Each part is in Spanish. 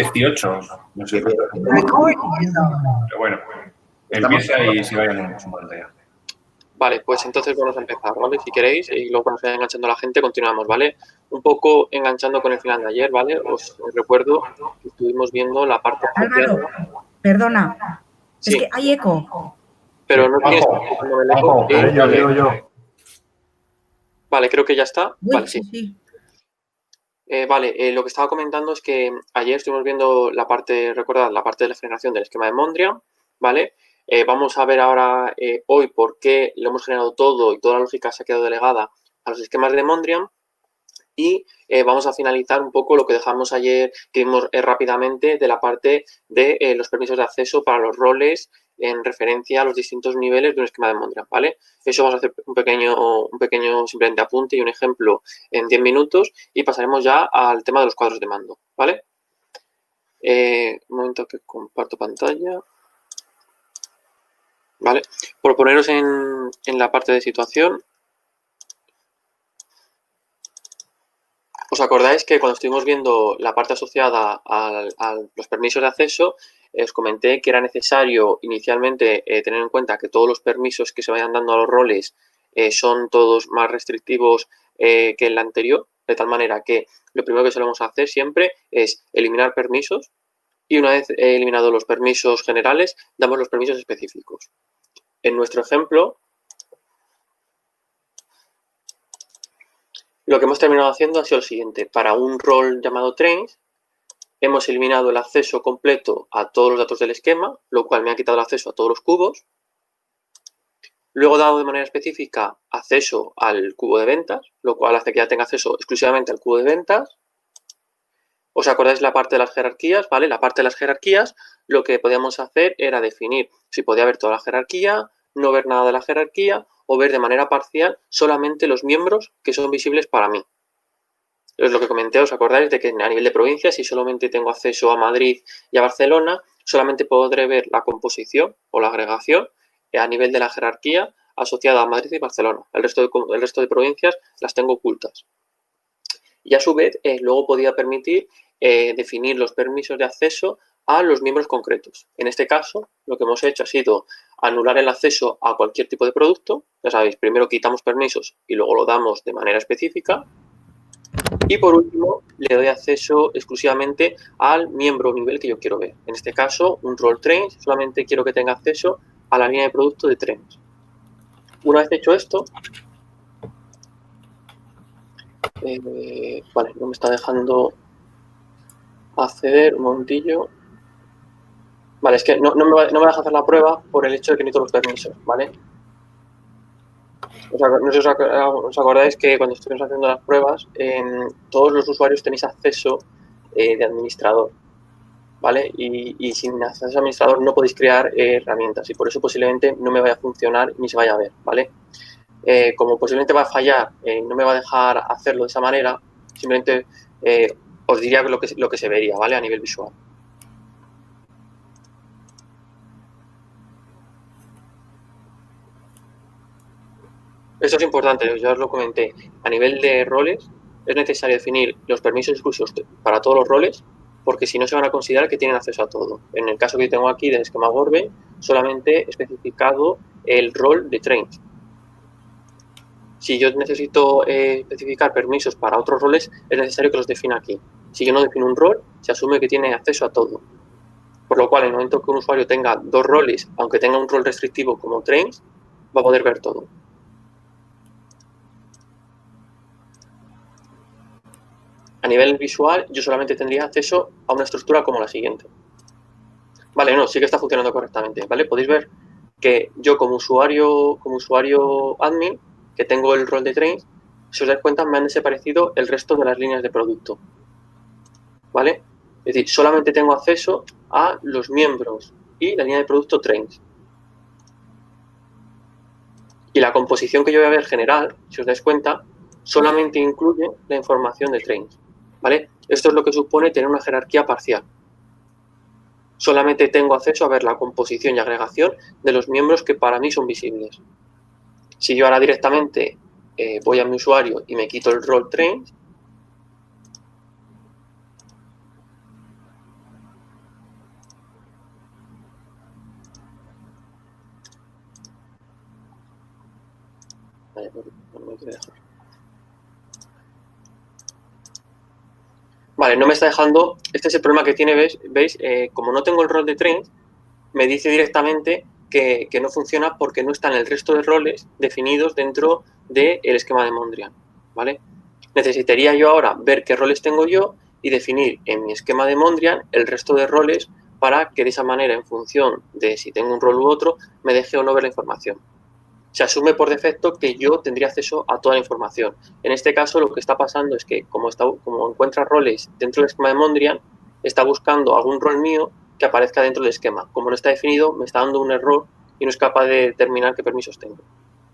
18, no sé. Pero bueno, empieza y se vayan en su pantalla. Vale, pues entonces vamos a empezar, ¿vale? Si queréis, y luego cuando se vaya enganchando la gente, continuamos, ¿vale? Un poco enganchando con el final de ayer, ¿vale? Os recuerdo que estuvimos viendo la parte... Álvaro, perdona, sí. Es que hay eco. Pero no tienes el eco. Yo. Vale, creo que ya está. Uy, Vale, sí. Vale, lo que estaba comentando es que ayer estuvimos viendo la parte, recordad, la parte de la generación del esquema de Mondrian, ¿vale? Vamos a ver ahora hoy por qué lo hemos generado todo y toda la lógica se ha quedado delegada a los esquemas de Mondrian. Y vamos a finalizar un poco lo que dejamos ayer, que vimos rápidamente de la parte de los permisos de acceso para los roles en referencia a los distintos niveles de un esquema de Mondrian, ¿vale? Eso vamos a hacer un pequeño simplemente apunte y un ejemplo en 10 minutos y pasaremos ya al tema de los cuadros de mando, ¿vale? Un momento que comparto pantalla. ¿Vale? Por poneros en la parte de situación, ¿os acordáis que cuando estuvimos viendo la parte asociada a los permisos de acceso, os comenté que era necesario inicialmente tener en cuenta que todos los permisos que se vayan dando a los roles son todos más restrictivos que el anterior, de tal manera que lo primero que solemos hacer siempre es eliminar permisos y una vez eliminados los permisos generales, damos los permisos específicos. En nuestro ejemplo, lo que hemos terminado haciendo ha sido lo siguiente. Para un rol llamado trains, hemos eliminado el acceso completo a todos los datos del esquema, lo cual me ha quitado el acceso a todos los cubos. Luego he dado de manera específica acceso al cubo de ventas, lo cual hace que ya tenga acceso exclusivamente al cubo de ventas. ¿Os acordáis la parte de las jerarquías? ¿Vale? La parte de las jerarquías, lo que podíamos hacer era definir si podía ver toda la jerarquía, no ver nada de la jerarquía o ver de manera parcial solamente los miembros que son visibles para mí. Es lo que comenté, ¿os acordáis de que a nivel de provincia, si solamente tengo acceso a Madrid y a Barcelona, solamente podré ver la composición o la agregación a nivel de la jerarquía asociada a Madrid y Barcelona. El resto de provincias las tengo ocultas. Y a su vez, luego podía permitir definir los permisos de acceso a los miembros concretos. En este caso, lo que hemos hecho ha sido anular el acceso a cualquier tipo de producto. Ya sabéis, primero quitamos permisos y luego lo damos de manera específica. Y por último, le doy acceso exclusivamente al miembro o nivel que yo quiero ver. En este caso, un role trains, solamente quiero que tenga acceso a la línea de producto de trains. Una vez hecho esto, vale, no me está dejando acceder, un momentillo. Vale, es que no me deja hacer la prueba por el hecho de que necesito los permisos, ¿vale? No sé si os acordáis que cuando estuvimos haciendo las pruebas, todos los usuarios tenéis acceso de administrador, ¿vale? Y sin acceso de administrador no podéis crear herramientas y por eso posiblemente no me vaya a funcionar ni se vaya a ver, ¿vale? Como posiblemente va a fallar, no me va a dejar hacerlo de esa manera, simplemente os diría lo que se vería, ¿vale? A nivel visual. Esto es importante, ya os lo comenté. A nivel de roles, es necesario definir los permisos exclusivos para todos los roles, porque si no se van a considerar que tienen acceso a todo. En el caso que tengo aquí del esquema Gorbe, solamente he especificado el rol de trains. Si yo necesito especificar permisos para otros roles, es necesario que los defina aquí. Si yo no defino un rol, se asume que tiene acceso a todo. Por lo cual, en el momento que un usuario tenga dos roles, aunque tenga un rol restrictivo como trains, va a poder ver todo. A nivel visual, yo solamente tendría acceso a una estructura como la siguiente. Vale, no, sí que está funcionando correctamente, ¿vale? Podéis ver que yo como usuario admin, que tengo el rol de trains, si os dais cuenta, me han desaparecido el resto de las líneas de producto, ¿vale? Es decir, solamente tengo acceso a los miembros y la línea de producto trains. Y la composición que yo voy a ver general, si os dais cuenta, solamente incluye la información de trains, ¿vale? Esto es lo que supone tener una jerarquía parcial. Solamente tengo acceso a ver la composición y agregación de los miembros que para mí son visibles. Si yo ahora directamente voy a mi usuario y me quito el role trains, Vale, no me está dejando. Este es el problema que tiene, ¿veis? Como no tengo el rol de trains, me dice directamente que no funciona porque no están el resto de roles definidos dentro del esquema de Mondrian, ¿vale? Necesitaría yo ahora ver qué roles tengo yo y definir en mi esquema de Mondrian el resto de roles para que de esa manera, en función de si tengo un rol u otro, me deje o no ver la información. Se asume por defecto que yo tendría acceso a toda la información. En este caso, lo que está pasando es que, como encuentra roles dentro del esquema de Mondrian, está buscando algún rol mío que aparezca dentro del esquema. Como no está definido, me está dando un error y no es capaz de determinar qué permisos tengo.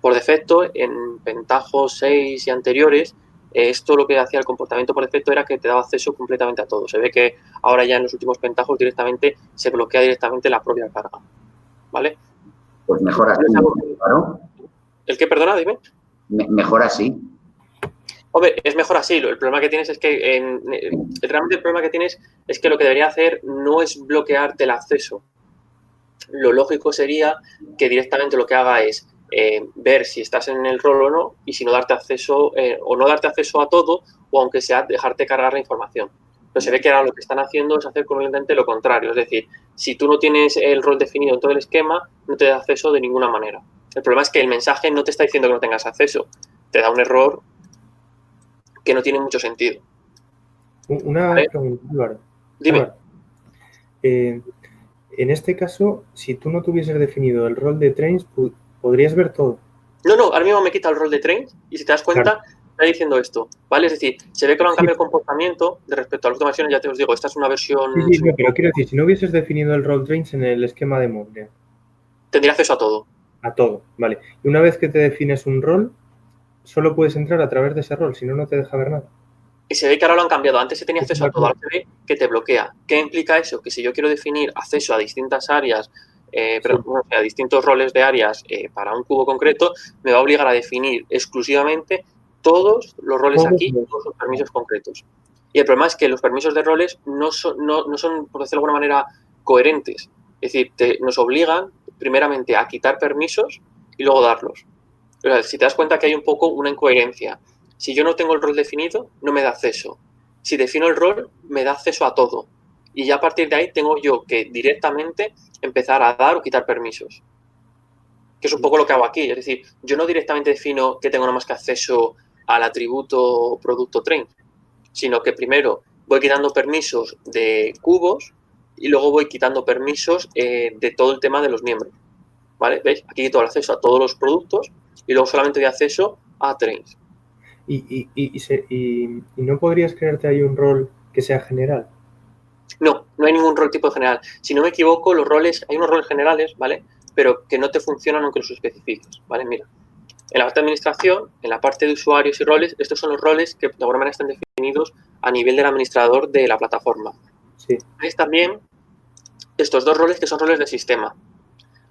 Por defecto, en Pentaho 6 y anteriores, esto lo que hacía el comportamiento por defecto era que te daba acceso completamente a todo. Se ve que ahora ya en los últimos Pentajos directamente se bloquea directamente la propia carga, ¿vale? Pues mejor así, claro. ¿El qué, perdona? Dime. Mejor así. Hombre, es mejor así. El problema que tienes es que realmente el problema que tienes es que lo que debería hacer no es bloquearte el acceso. Lo lógico sería que directamente lo que haga es ver si estás en el rol o no, y si no darte acceso o no darte acceso a todo, o aunque sea dejarte cargar la información. Pero se ve que ahora lo que están haciendo es hacer completamente lo contrario. Es decir, si tú no tienes el rol definido en todo el esquema, no te da acceso de ninguna manera. El problema es que el mensaje no te está diciendo que no tengas acceso. Te da un error que no tiene mucho sentido. Una pregunta, Álvaro. Dime. Álvaro, en este caso, si tú no tuvieses definido el rol de trains, podrías ver todo. No, ahora mismo me quita el rol de trains y si te das cuenta, está diciendo esto, ¿vale? Es decir, se ve que lo han cambiado el comportamiento de respecto a las últimas versiones. Ya te os digo, esta es una versión... Sí, pero quiero decir, si no hubieses definido el rol trains en el esquema de Mondrian. Tendría acceso a todo. A todo, vale. Y una vez que te defines un rol, solo puedes entrar a través de ese rol, si no, no te deja ver nada. Y se ve que ahora lo han cambiado. Antes se tenía acceso a todo, ahora se ve que te bloquea. ¿Qué implica eso? Que si yo quiero definir acceso a distintas áreas, a distintos roles de áreas para un cubo concreto, me va a obligar a definir exclusivamente todos los roles aquí, todos los permisos concretos. Y el problema es que los permisos de roles no son, por decirlo de alguna manera, coherentes. Es decir, nos obligan primeramente a quitar permisos y luego darlos. O sea, si te das cuenta que hay un poco una incoherencia. Si yo no tengo el rol definido, no me da acceso. Si defino el rol, me da acceso a todo. Y ya a partir de ahí tengo yo que directamente empezar a dar o quitar permisos. Que es un poco lo que hago aquí. Es decir, yo no directamente defino que tengo nada más que acceso al atributo producto train, sino que primero voy quitando permisos de cubos y luego voy quitando permisos de todo el tema de los miembros. ¿Vale? ¿Veis? Aquí quito el acceso a todos los productos y luego solamente doy acceso a trains. ¿Y no podrías crearte ahí un rol que sea general? No hay ningún rol tipo general. Si no me equivoco, los roles, hay unos roles generales, ¿vale? Pero que no te funcionan aunque los especifiques, ¿vale? Mira, en la parte de administración, en la parte de usuarios y roles, estos son los roles que de alguna manera están definidos a nivel del administrador de la plataforma. Sí. Veis también estos dos roles que son roles de sistema,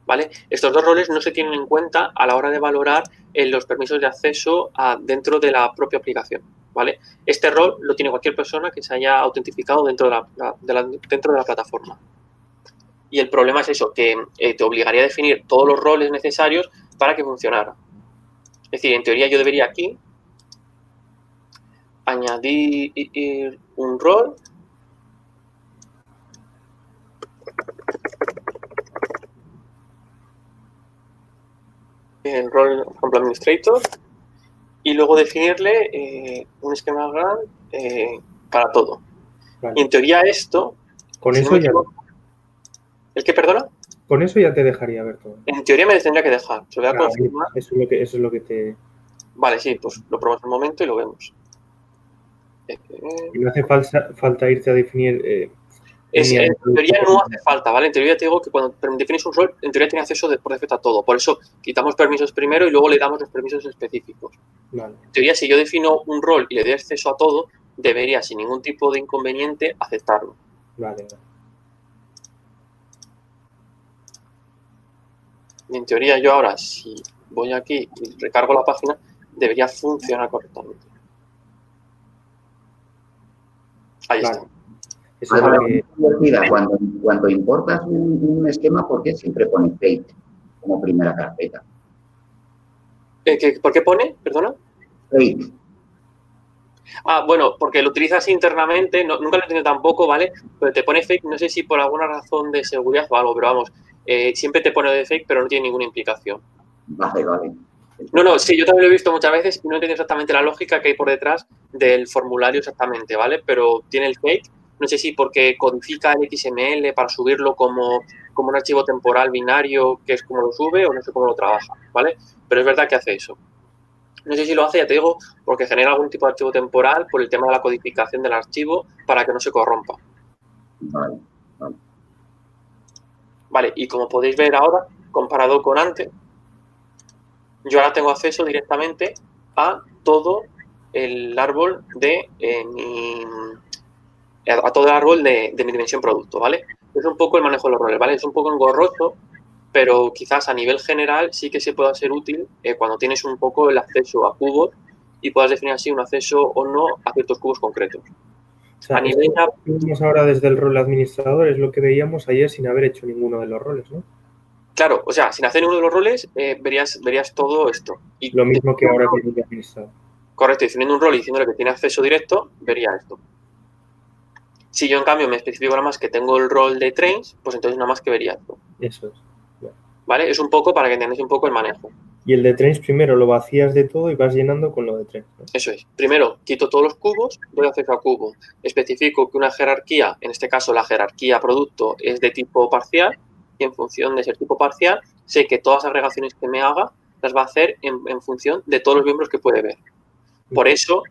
¿vale? Estos dos roles no se tienen en cuenta a la hora de valorar los permisos de acceso dentro de la propia aplicación, ¿vale? Este rol lo tiene cualquier persona que se haya autentificado dentro de la plataforma. Y el problema es eso, que te obligaría a definir todos los roles necesarios para que funcionara. Es decir, en teoría yo debería aquí añadir un rol. El rol, por ejemplo, administrator, y luego definirle un esquema grande para todo. Vale. Y en teoría esto... Con si eso no me ya... equivoco, ¿el qué, perdona? Con eso ya te dejaría ver todo. En teoría me tendría que dejar. Se lo voy a confirmar. Eso es lo que te... Vale, sí, pues lo probamos un momento y lo vemos. Y no hace falta irte a definir... en teoría no hace falta, ¿vale? En teoría te digo que cuando definis un rol, en teoría tiene acceso por defecto a todo. Por eso quitamos permisos primero y luego le damos los permisos específicos. Vale. En teoría, si yo defino un rol y le doy acceso a todo, debería, sin ningún tipo de inconveniente, aceptarlo. Vale. Y en teoría yo ahora, si voy aquí y recargo la página, debería funcionar correctamente. Ahí Vale. está. Eso es lo que... Cuando importas un esquema, ¿por qué siempre pone Fate como primera carpeta? ¿Por qué pone? Perdona. Fake. Bueno, porque lo utilizas internamente, nunca lo he entendido tampoco, ¿vale? Pero te pone fake, no sé si por alguna razón de seguridad o algo, pero vamos, siempre te pone de fake, pero no tiene ninguna implicación. Vale, vale. No, sí, yo también lo he visto muchas veces y no entiendo exactamente la lógica que hay por detrás del formulario exactamente, ¿vale? Pero tiene el fake, no sé si porque codifica el XML para subirlo como un archivo temporal binario, que es como lo sube, o no sé cómo lo trabaja, ¿vale? Pero es verdad que hace eso. No sé si lo hace, ya te digo, porque genera algún tipo de archivo temporal por el tema de la codificación del archivo para que no se corrompa. Vale, vale. Vale, y como podéis ver ahora, comparado con antes, yo ahora tengo acceso directamente a todo el árbol de a todo el árbol de mi dimensión producto, ¿vale? Es un poco el manejo de los roles, ¿vale? Es un poco engorroso, pero quizás a nivel general sí que se pueda ser útil cuando tienes un poco el acceso a cubos y puedas definir así un acceso o no a ciertos cubos concretos. O sea, A nivel esto que vemos ahora desde el rol administrador es lo que veíamos ayer sin haber hecho ninguno de los roles, ¿no? Claro, o sea, sin hacer ninguno de los roles verías todo esto. Y Lo mismo que ahora con el administrador. correcto, definiendo un rol y diciéndole que tiene acceso directo, vería esto. Si yo, en cambio, me especifico nada más que tengo el rol de trains, pues entonces nada más que vería esto. Eso es. ¿Vale? Es un poco para que entendáis un poco el manejo. Y el de trains primero lo vacías de todo y vas llenando con lo de trains, ¿no? Eso es. Primero, quito todos los cubos, doy acceso a cubo. Especifico que una jerarquía, en este caso la jerarquía producto, es de tipo parcial y en función de ser tipo parcial, sé que todas las agregaciones que me haga las va a hacer en función de todos los miembros que puede ver. Por eso,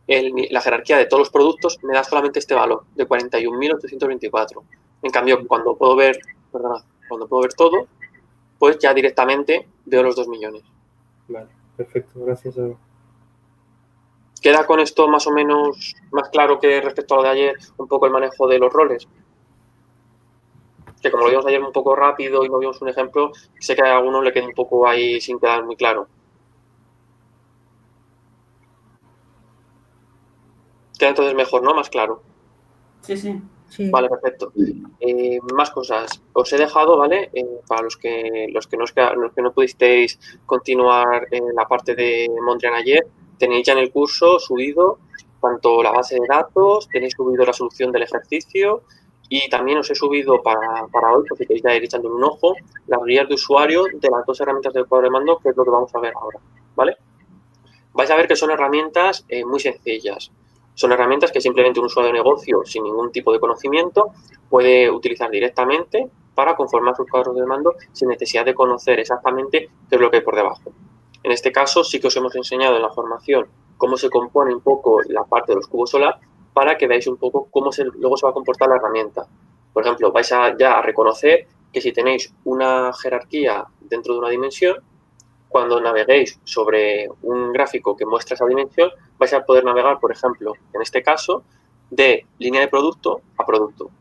la jerarquía de todos los productos me da solamente este valor, de 41.824. En cambio, cuando puedo ver todo, pues ya directamente veo los 2 millones. Vale, perfecto, gracias. ¿Queda con esto más o menos más claro que respecto a lo de ayer, un poco el manejo de los roles? Que como lo vimos ayer un poco rápido y no vimos un ejemplo, sé que a alguno le queda un poco ahí sin quedar muy claro. Queda entonces mejor, ¿no? Más claro. Sí, sí. Sí. Vale, perfecto. Más cosas. Os he dejado, ¿vale? Para los que no pudisteis continuar en la parte de Mondrian ayer, tenéis ya en el curso subido tanto la base de datos, tenéis subido la solución del ejercicio y también os he subido para hoy, por si queréis ya ir echando un ojo, las guías de usuario de las 2 herramientas del cuadro de mando, que es lo que vamos a ver ahora, ¿vale? Vais a ver que son herramientas muy sencillas. Son herramientas que simplemente un usuario de negocio sin ningún tipo de conocimiento puede utilizar directamente para conformar sus cuadros de mando sin necesidad de conocer exactamente qué es lo que hay por debajo. En este caso sí que os hemos enseñado en la formación cómo se compone un poco la parte de los cubos solar para que veáis un poco cómo luego se va a comportar la herramienta. Por ejemplo, vais ya a reconocer que si tenéis una jerarquía dentro de una dimensión, cuando naveguéis sobre un gráfico que muestra esa dimensión, vais a poder navegar, por ejemplo, en este caso, de línea de producto a producto.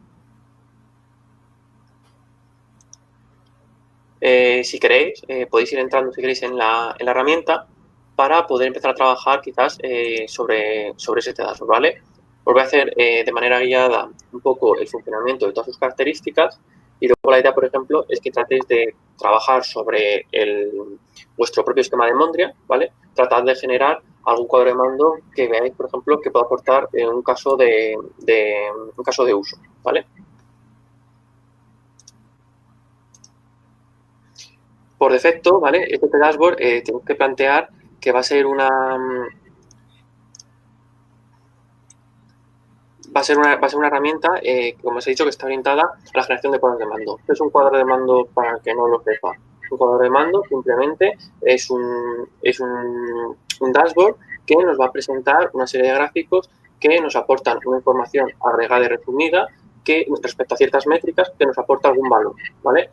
Si queréis, podéis ir entrando, si queréis, en la herramienta para poder empezar a trabajar quizás sobre ese dashboard, ¿vale? Os voy a hacer de manera guiada un poco el funcionamiento de todas sus características y luego la idea, por ejemplo, es que tratéis de trabajar sobre vuestro propio esquema de Mondrian, ¿vale? Tratad de generar algún cuadro de mando que veáis, por ejemplo, que pueda aportar en un caso de uso, ¿vale? Por defecto, ¿vale? Este dashboard tenemos que plantear que va a ser una herramienta, como os he dicho, que está orientada a la generación de cuadros de mando. Este es un cuadro de mando, para el que no lo sepa. Un cuadro de mando simplemente es un dashboard que nos va a presentar una serie de gráficos que nos aportan una información agregada y resumida que respecto a ciertas métricas que nos aporta algún valor, ¿vale?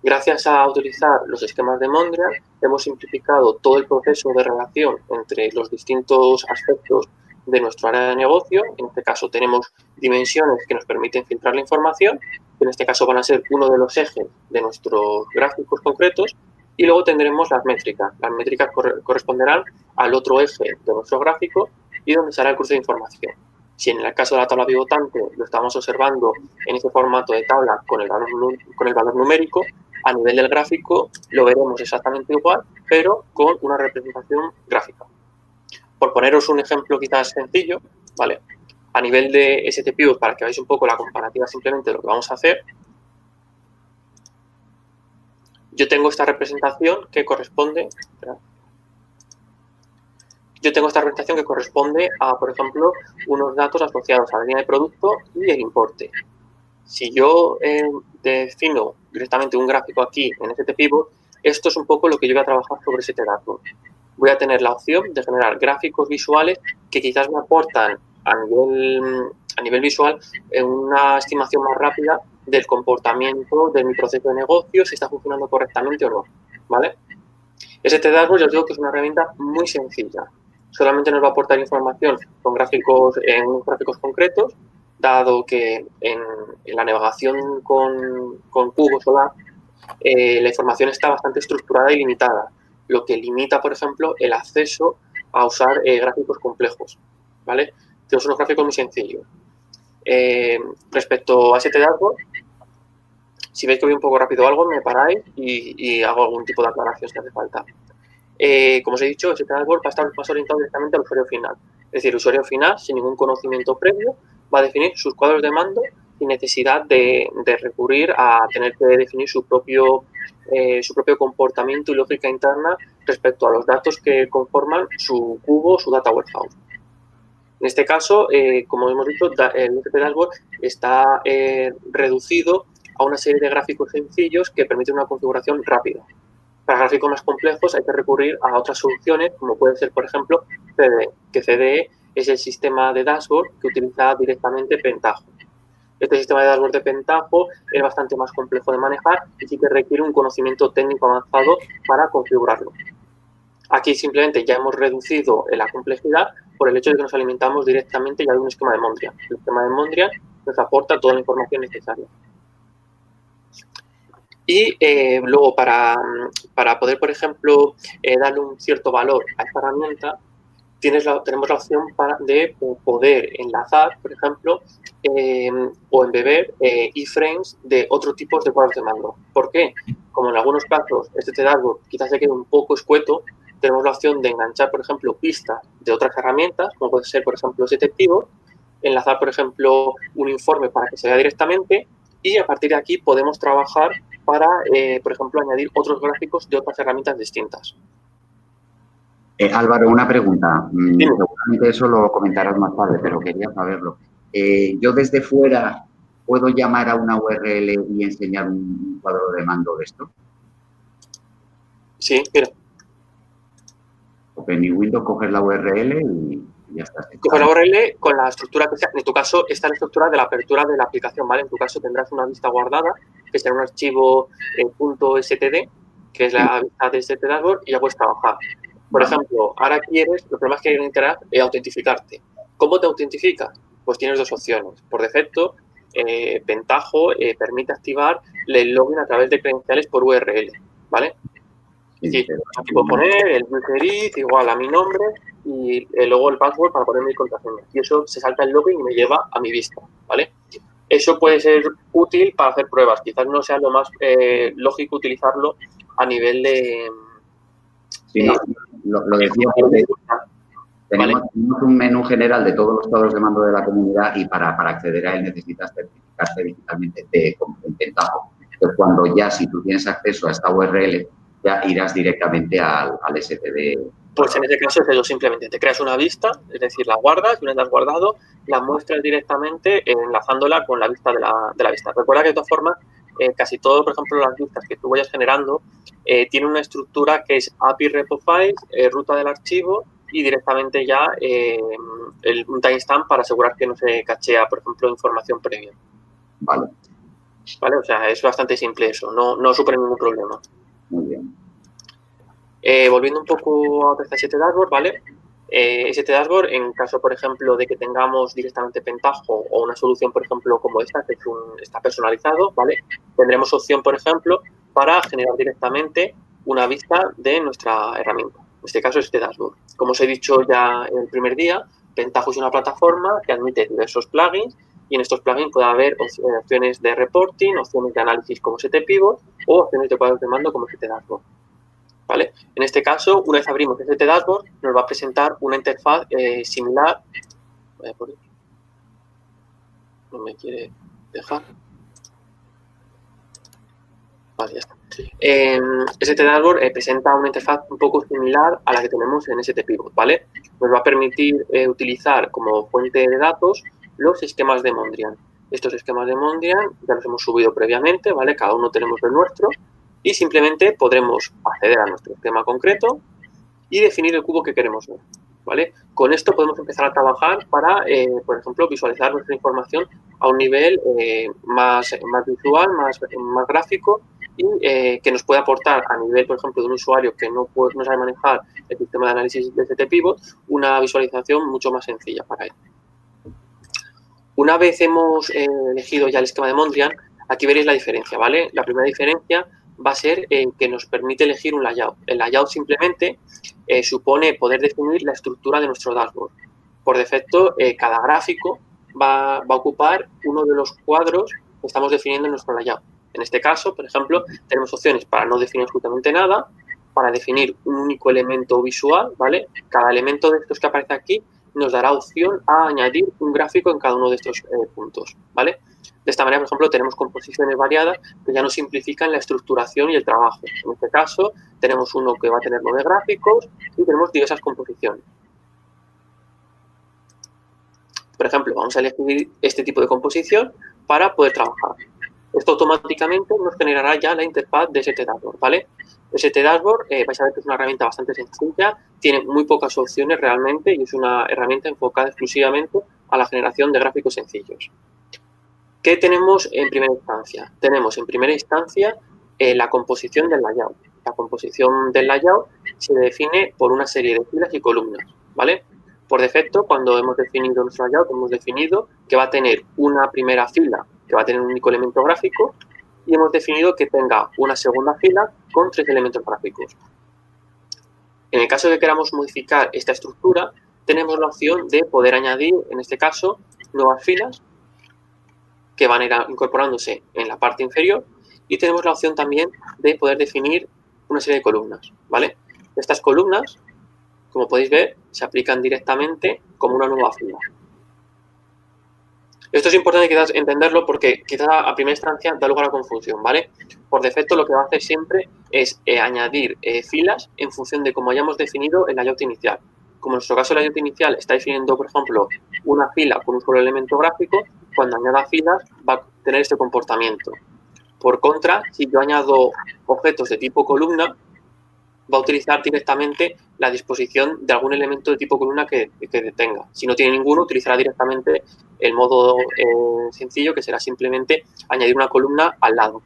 Gracias a utilizar los esquemas de Mondrian, hemos simplificado todo el proceso de relación entre los distintos aspectos de nuestro área de negocio. En este caso tenemos dimensiones que nos permiten filtrar la información, que en este caso van a ser uno de los ejes de nuestros gráficos concretos, y luego tendremos las métricas. Las métricas corresponderán al otro eje de nuestro gráfico y donde será el cruce de información. Si en el caso de la tabla pivotante lo estamos observando en este formato de tabla con el valor numérico, a nivel del gráfico lo veremos exactamente igual, pero con una representación gráfica. Por poneros un ejemplo quizás sencillo, ¿vale? A nivel de STPivot, para que veáis un poco la comparativa simplemente de lo que vamos a hacer, yo tengo esta representación que corresponde... a, por ejemplo, unos datos asociados a la línea de producto y el importe. Si yo defino directamente un gráfico aquí en STPivot, esto es un poco lo que yo voy a trabajar sobre STDashboard. Voy a tener la opción de generar gráficos visuales que quizás me aportan a nivel visual una estimación más rápida del comportamiento de mi proceso de negocio, si está funcionando correctamente o no, ¿vale? STDashboard yo os digo que es una herramienta muy sencilla. Solamente nos va a aportar información con gráficos, en unos gráficos concretos, dado que en la navegación con Cubo Solar la información está bastante estructurada y limitada, lo que limita, por ejemplo, el acceso a usar gráficos complejos, ¿vale? Tenemos unos gráficos muy sencillos. Respecto a STDashboard, si veis que voy un poco rápido o algo, me paráis y hago algún tipo de aclaración si hace falta. Como os he dicho, STDashboard va a estar más orientado directamente al usuario final. Es decir, el usuario final, sin ningún conocimiento previo, va a definir sus cuadros de mando sin necesidad de recurrir a tener que definir su propio comportamiento y lógica interna respecto a los datos que conforman su cubo, su data warehouse. En este caso, como hemos dicho, el STDashboard está reducido a una serie de gráficos sencillos que permiten una configuración rápida. Para gráficos más complejos hay que recurrir a otras soluciones, como puede ser, por ejemplo, CDE, que CDE es el sistema de dashboard que utiliza directamente Pentaho. Este sistema de dashboard de Pentaho es bastante más complejo de manejar y sí que requiere un conocimiento técnico avanzado para configurarlo. Aquí simplemente ya hemos reducido la complejidad por el hecho de que nos alimentamos directamente ya de un esquema de Mondrian. El esquema de Mondrian nos aporta toda la información necesaria. Y luego, para poder, por ejemplo, darle un cierto valor a esta herramienta, tenemos la opción de poder enlazar, por ejemplo, o embeber iframes de otro tipo de cuadros de mando. ¿Por qué? Como en algunos casos STDashboard quizás se quede un poco escueto, tenemos la opción de enganchar, por ejemplo, pistas de otras herramientas, como puede ser, por ejemplo, STPivot, enlazar, por ejemplo, un informe para que se vea directamente y a partir de aquí podemos trabajar para, por ejemplo, añadir otros gráficos de otras herramientas distintas. Álvaro, una pregunta. Seguramente eso lo comentarás más tarde, pero quería saberlo. Yo desde fuera puedo llamar a una URL y enseñar un cuadro de mando de esto. Sí, mira. En mi Windows coger la URL y ya está. Coger la URL con la estructura que sea. En tu caso, esta es la estructura de la apertura de la aplicación, ¿vale? En tu caso tendrás una vista guardada, que será un archivo .std, que es la vista de STDashboard, y ya puedes trabajar. Por ejemplo, ahora quieres, lo primero es que quieres autentificarte. ¿Cómo te autentificas? Pues tienes dos opciones. Por defecto, Pentaho permite activar el login a través de credenciales por URL, ¿vale? Sí, aquí puedo poner el user id igual a mi nombre y luego el password para poner mi contraseña. Y eso se salta el login y me lleva a mi vista, ¿vale? Eso puede ser útil para hacer pruebas. Quizás no sea lo más lógico utilizarlo a nivel de... Sí, lo decía porque tenemos un menú general de todos los cuadros de mando de la comunidad y para acceder a él necesitas certificarte digitalmente con Pentaho. Entonces, cuando ya, si tú tienes acceso a esta URL, ya irás directamente al STD. Pues en ese caso es eso, simplemente te creas una vista, es decir, la guardas, una vez la has guardado, la muestras directamente enlazándola con la vista de la vista. Recuerda que de todas formas, casi todo, por ejemplo, las vistas que tú vayas generando, tiene una estructura que es API repo files, ruta del archivo y directamente ya un timestamp para asegurar que no se cachea, por ejemplo, información previa. Vale. Vale, o sea, es bastante simple eso, no supone ningún problema. Muy bien. Volviendo un poco a STDashboard, ¿vale? STDashboard, en caso, por ejemplo, de que tengamos directamente Pentaho o una solución, por ejemplo, como esta, que está personalizado, ¿vale? Tendremos opción, por ejemplo, para generar directamente una vista de nuestra herramienta. En este caso, STDashboard. Como os he dicho ya en el primer día, Pentaho es una plataforma que admite diversos plugins y en estos plugins puede haber opciones de reporting, opciones de análisis como STPivot o opciones de cuadros de mando como STDashboard. ¿Vale? En este caso, una vez abrimos STDashboard, nos va a presentar una interfaz similar. Voy a poner. No me quiere dejar. Vale, ya está. STDashboard presenta una interfaz un poco similar a la que tenemos en STPivot, ¿vale? Nos va a permitir utilizar como fuente de datos los esquemas de Mondrian. Estos esquemas de Mondrian ya los hemos subido previamente, ¿vale? Cada uno tenemos el nuestro y simplemente podremos acceder a nuestro esquema concreto y definir el cubo que queremos ver, ¿vale? Con esto podemos empezar a trabajar para, por ejemplo, visualizar nuestra información a un nivel más visual, más gráfico y que nos puede aportar a nivel, por ejemplo, de un usuario que no sabe manejar el sistema de análisis de STPivot, una visualización mucho más sencilla para él. Una vez hemos elegido ya el esquema de Mondrian, aquí veréis la diferencia, ¿vale? La primera diferencia va a ser que nos permite elegir un layout. El layout simplemente supone poder definir la estructura de nuestro dashboard. Por defecto, cada gráfico va a ocupar uno de los cuadros que estamos definiendo en nuestro layout. En este caso, por ejemplo, tenemos opciones para no definir absolutamente nada, para definir un único elemento visual, ¿vale? Cada elemento de estos que aparece aquí nos dará opción a añadir un gráfico en cada uno de estos puntos, ¿vale? De esta manera, por ejemplo, tenemos composiciones variadas que ya nos simplifican la estructuración y el trabajo. En este caso, tenemos uno que va a tener 9 gráficos y tenemos diversas composiciones. Por ejemplo, vamos a elegir este tipo de composición para poder trabajar. Esto automáticamente nos generará ya la interfaz de STDashboard, ¿vale? STDashboard, vais a ver que es una herramienta bastante sencilla, tiene muy pocas opciones realmente y es una herramienta enfocada exclusivamente a la generación de gráficos sencillos. ¿Qué tenemos en primera instancia? Tenemos en primera instancia la composición del layout. La composición del layout se define por una serie de filas y columnas, ¿vale? Por defecto, cuando hemos definido nuestro layout, hemos definido que va a tener una primera fila que va a tener un único elemento gráfico y hemos definido que tenga una segunda fila con 3 elementos gráficos. En el caso de que queramos modificar esta estructura, tenemos la opción de poder añadir, en este caso, nuevas filas que van a ir incorporándose en la parte inferior y tenemos la opción también de poder definir una serie de columnas, ¿vale? Estas columnas, como podéis ver, se aplican directamente como una nueva fila. Esto es importante quizás entenderlo porque quizás a primera instancia da lugar a confusión, ¿vale? Por defecto lo que va a hacer siempre es añadir filas en función de cómo hayamos definido el layout inicial. Como en nuestro caso el layout inicial está definiendo, por ejemplo, una fila con un solo elemento gráfico, cuando añada filas va a tener este comportamiento. Por contra, si yo añado objetos de tipo columna, va a utilizar directamente la disposición de algún elemento de tipo columna que tenga. Si no tiene ninguno, utilizará directamente el modo sencillo, que será simplemente añadir una columna al lado.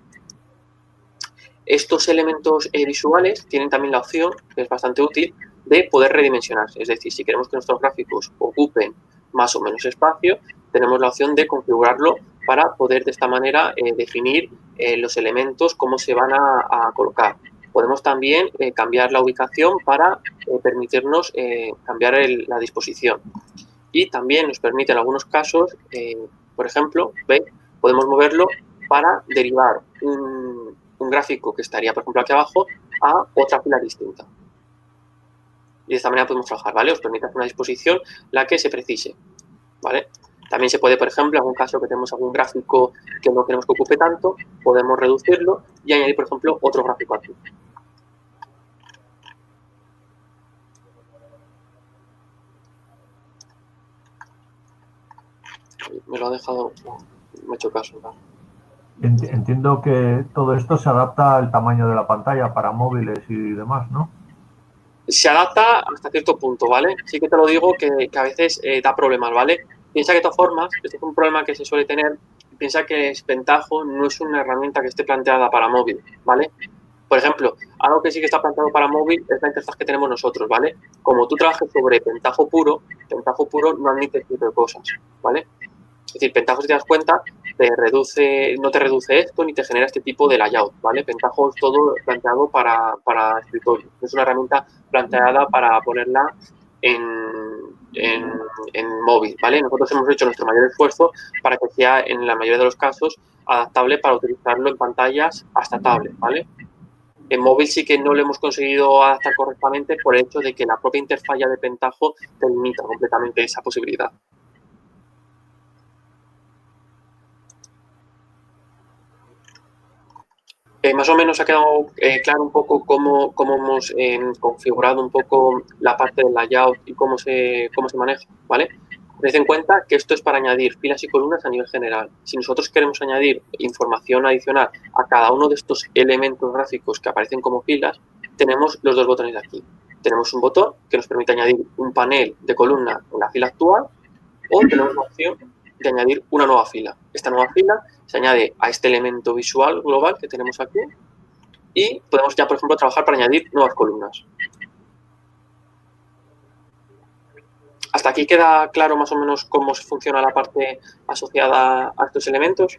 Estos elementos visuales tienen también la opción, que es bastante útil, de poder redimensionarse. Es decir, si queremos que nuestros gráficos ocupen más o menos espacio, tenemos la opción de configurarlo para poder de esta manera definir los elementos, cómo se van a colocar. Podemos también cambiar la ubicación para permitirnos cambiar la disposición. Y también nos permite en algunos casos, por ejemplo, ¿veis? Podemos moverlo para derivar un gráfico que estaría, por ejemplo, aquí abajo a otra fila distinta. Y de esta manera podemos trabajar, ¿vale? Os permite hacer una disposición la que se precise, ¿vale? También se puede, por ejemplo, en algún caso que tenemos algún gráfico que no queremos que ocupe tanto, podemos reducirlo y añadir, por ejemplo, otro gráfico aquí. Me lo ha dejado, me ha hecho caso. Entiendo que todo esto se adapta al tamaño de la pantalla para móviles y demás, ¿no? Se adapta hasta cierto punto, ¿vale? Sí que te lo digo que a veces da problemas, ¿vale? Piensa que de todas formas, este es un problema que se suele tener, piensa que Pentaho no es una herramienta que esté planteada para móvil, ¿vale? Por ejemplo, algo que sí que está planteado para móvil es la interfaz que tenemos nosotros, ¿vale? Como tú trabajes sobre Pentaho puro no admite este tipo de cosas, ¿vale? Es decir, Pentaho, si te das cuenta, no te reduce esto ni te genera este tipo de layout, ¿vale? Pentaho es todo planteado para escritorio. Es una herramienta planteada para ponerla en en móvil, ¿vale? Nosotros hemos hecho nuestro mayor esfuerzo para que sea, en la mayoría de los casos, adaptable para utilizarlo en pantallas hasta tablet, ¿vale? En móvil sí que no lo hemos conseguido adaptar correctamente por el hecho de que la propia interfaz de Pentaho te limita completamente esa posibilidad. Más o menos ha quedado claro un poco cómo hemos configurado un poco la parte del layout y cómo se maneja, ¿vale? Tened en cuenta que esto es para añadir filas y columnas a nivel general. Si nosotros queremos añadir información adicional a cada uno de estos elementos gráficos que aparecen como filas, tenemos los dos botones de aquí. Tenemos un botón que nos permite añadir un panel de columna en la fila actual, o tenemos la opción de añadir una nueva fila. Esta nueva fila se añade a este elemento visual global que tenemos aquí y podemos ya, por ejemplo, trabajar para añadir nuevas columnas. ¿Hasta aquí queda claro más o menos cómo funciona la parte asociada a estos elementos?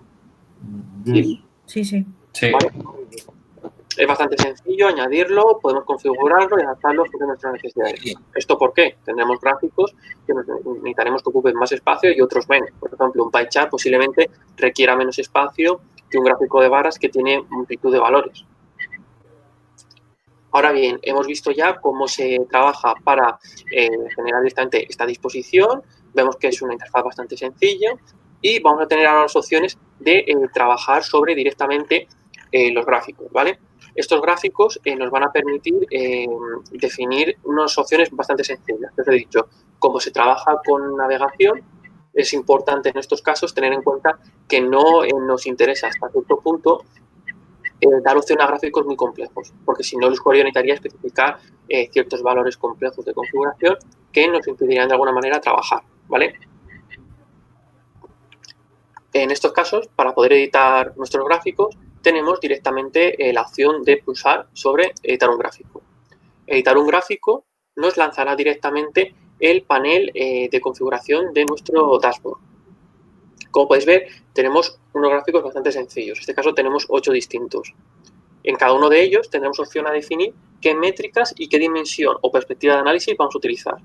Yes. Sí, sí. Sí. ¿Vale? Es bastante sencillo añadirlo, podemos configurarlo y adaptarlo según nuestras necesidades. ¿Esto por qué? Tendremos gráficos que necesitaremos que ocupen más espacio y otros menos. Por ejemplo, un pie chart posiblemente requiera menos espacio que un gráfico de barras que tiene multitud de valores. Ahora bien, hemos visto ya cómo se trabaja para generar directamente esta disposición. Vemos que es una interfaz bastante sencilla y vamos a tener ahora las opciones de trabajar sobre directamente los gráficos, ¿vale? Estos gráficos nos van a permitir definir unas opciones bastante sencillas. Os he dicho, como se trabaja con navegación, es importante en estos casos tener en cuenta que no nos interesa hasta cierto punto dar opción a gráficos muy complejos, porque si no el usuario necesitaría especificar ciertos valores complejos de configuración que nos impedirían de alguna manera trabajar, ¿vale? En estos casos, para poder editar nuestros gráficos, tenemos directamente la opción de pulsar sobre editar un gráfico. Editar un gráfico nos lanzará directamente el panel de configuración de nuestro dashboard. Como podéis ver, tenemos unos gráficos bastante sencillos. En este caso tenemos 8 distintos. En cada uno de ellos tendremos opción a definir qué métricas y qué dimensión o perspectiva de análisis vamos a utilizar.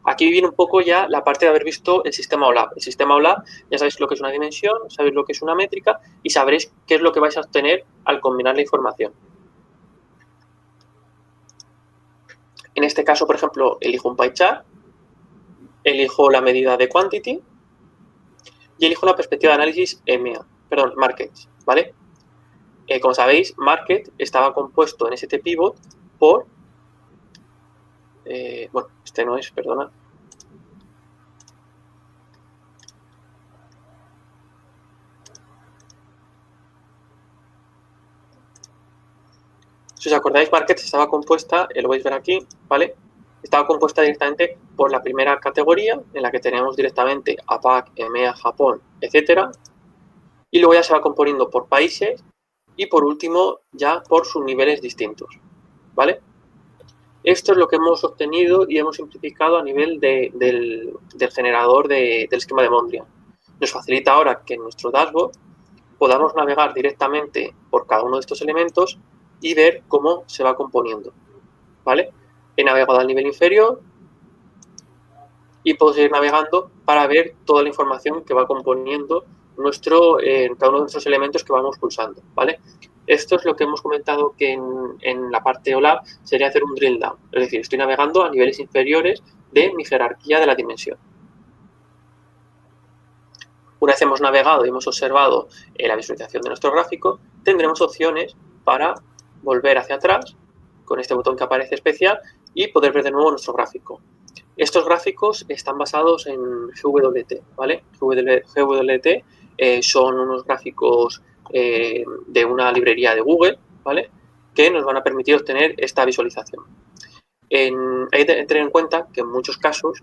Aquí viene un poco ya la parte de haber visto el sistema OLAP. El sistema OLAP ya sabéis lo que es una dimensión, sabéis lo que es una métrica y sabréis qué es lo que vais a obtener al combinar la información. En este caso, por ejemplo, elijo un pie chart, elijo la medida de quantity y elijo la perspectiva de análisis markets, ¿vale? Como sabéis, market estaba compuesto en ST pivot por... bueno, este no es, perdona. Si os acordáis, market estaba compuesta, lo vais a ver aquí, ¿vale? Estaba compuesta directamente por la primera categoría, en la que tenemos directamente APAC, EMEA, Japón, etcétera. Y luego ya se va componiendo por países y por último ya por sus niveles distintos, ¿vale? Esto es lo que hemos obtenido y hemos simplificado a nivel del generador del esquema de Mondrian. Nos facilita ahora que en nuestro dashboard podamos navegar directamente por cada uno de estos elementos y ver cómo se va componiendo, ¿vale? He navegado al nivel inferior y puedo seguir navegando para ver toda la información que va componiendo cada uno de nuestros elementos que vamos pulsando, ¿vale? Esto es lo que hemos comentado que en la parte OLAP sería hacer un drill down, es decir, estoy navegando a niveles inferiores de mi jerarquía de la dimensión. Una vez hemos navegado y hemos observado la visualización de nuestro gráfico, tendremos opciones para volver hacia atrás con este botón que aparece especial y poder ver de nuevo nuestro gráfico. Estos gráficos están basados en GWT, ¿vale? GWT son unos gráficos de una librería de Google, ¿vale? Que nos van a permitir obtener esta visualización. Hay que tener en cuenta que en muchos casos,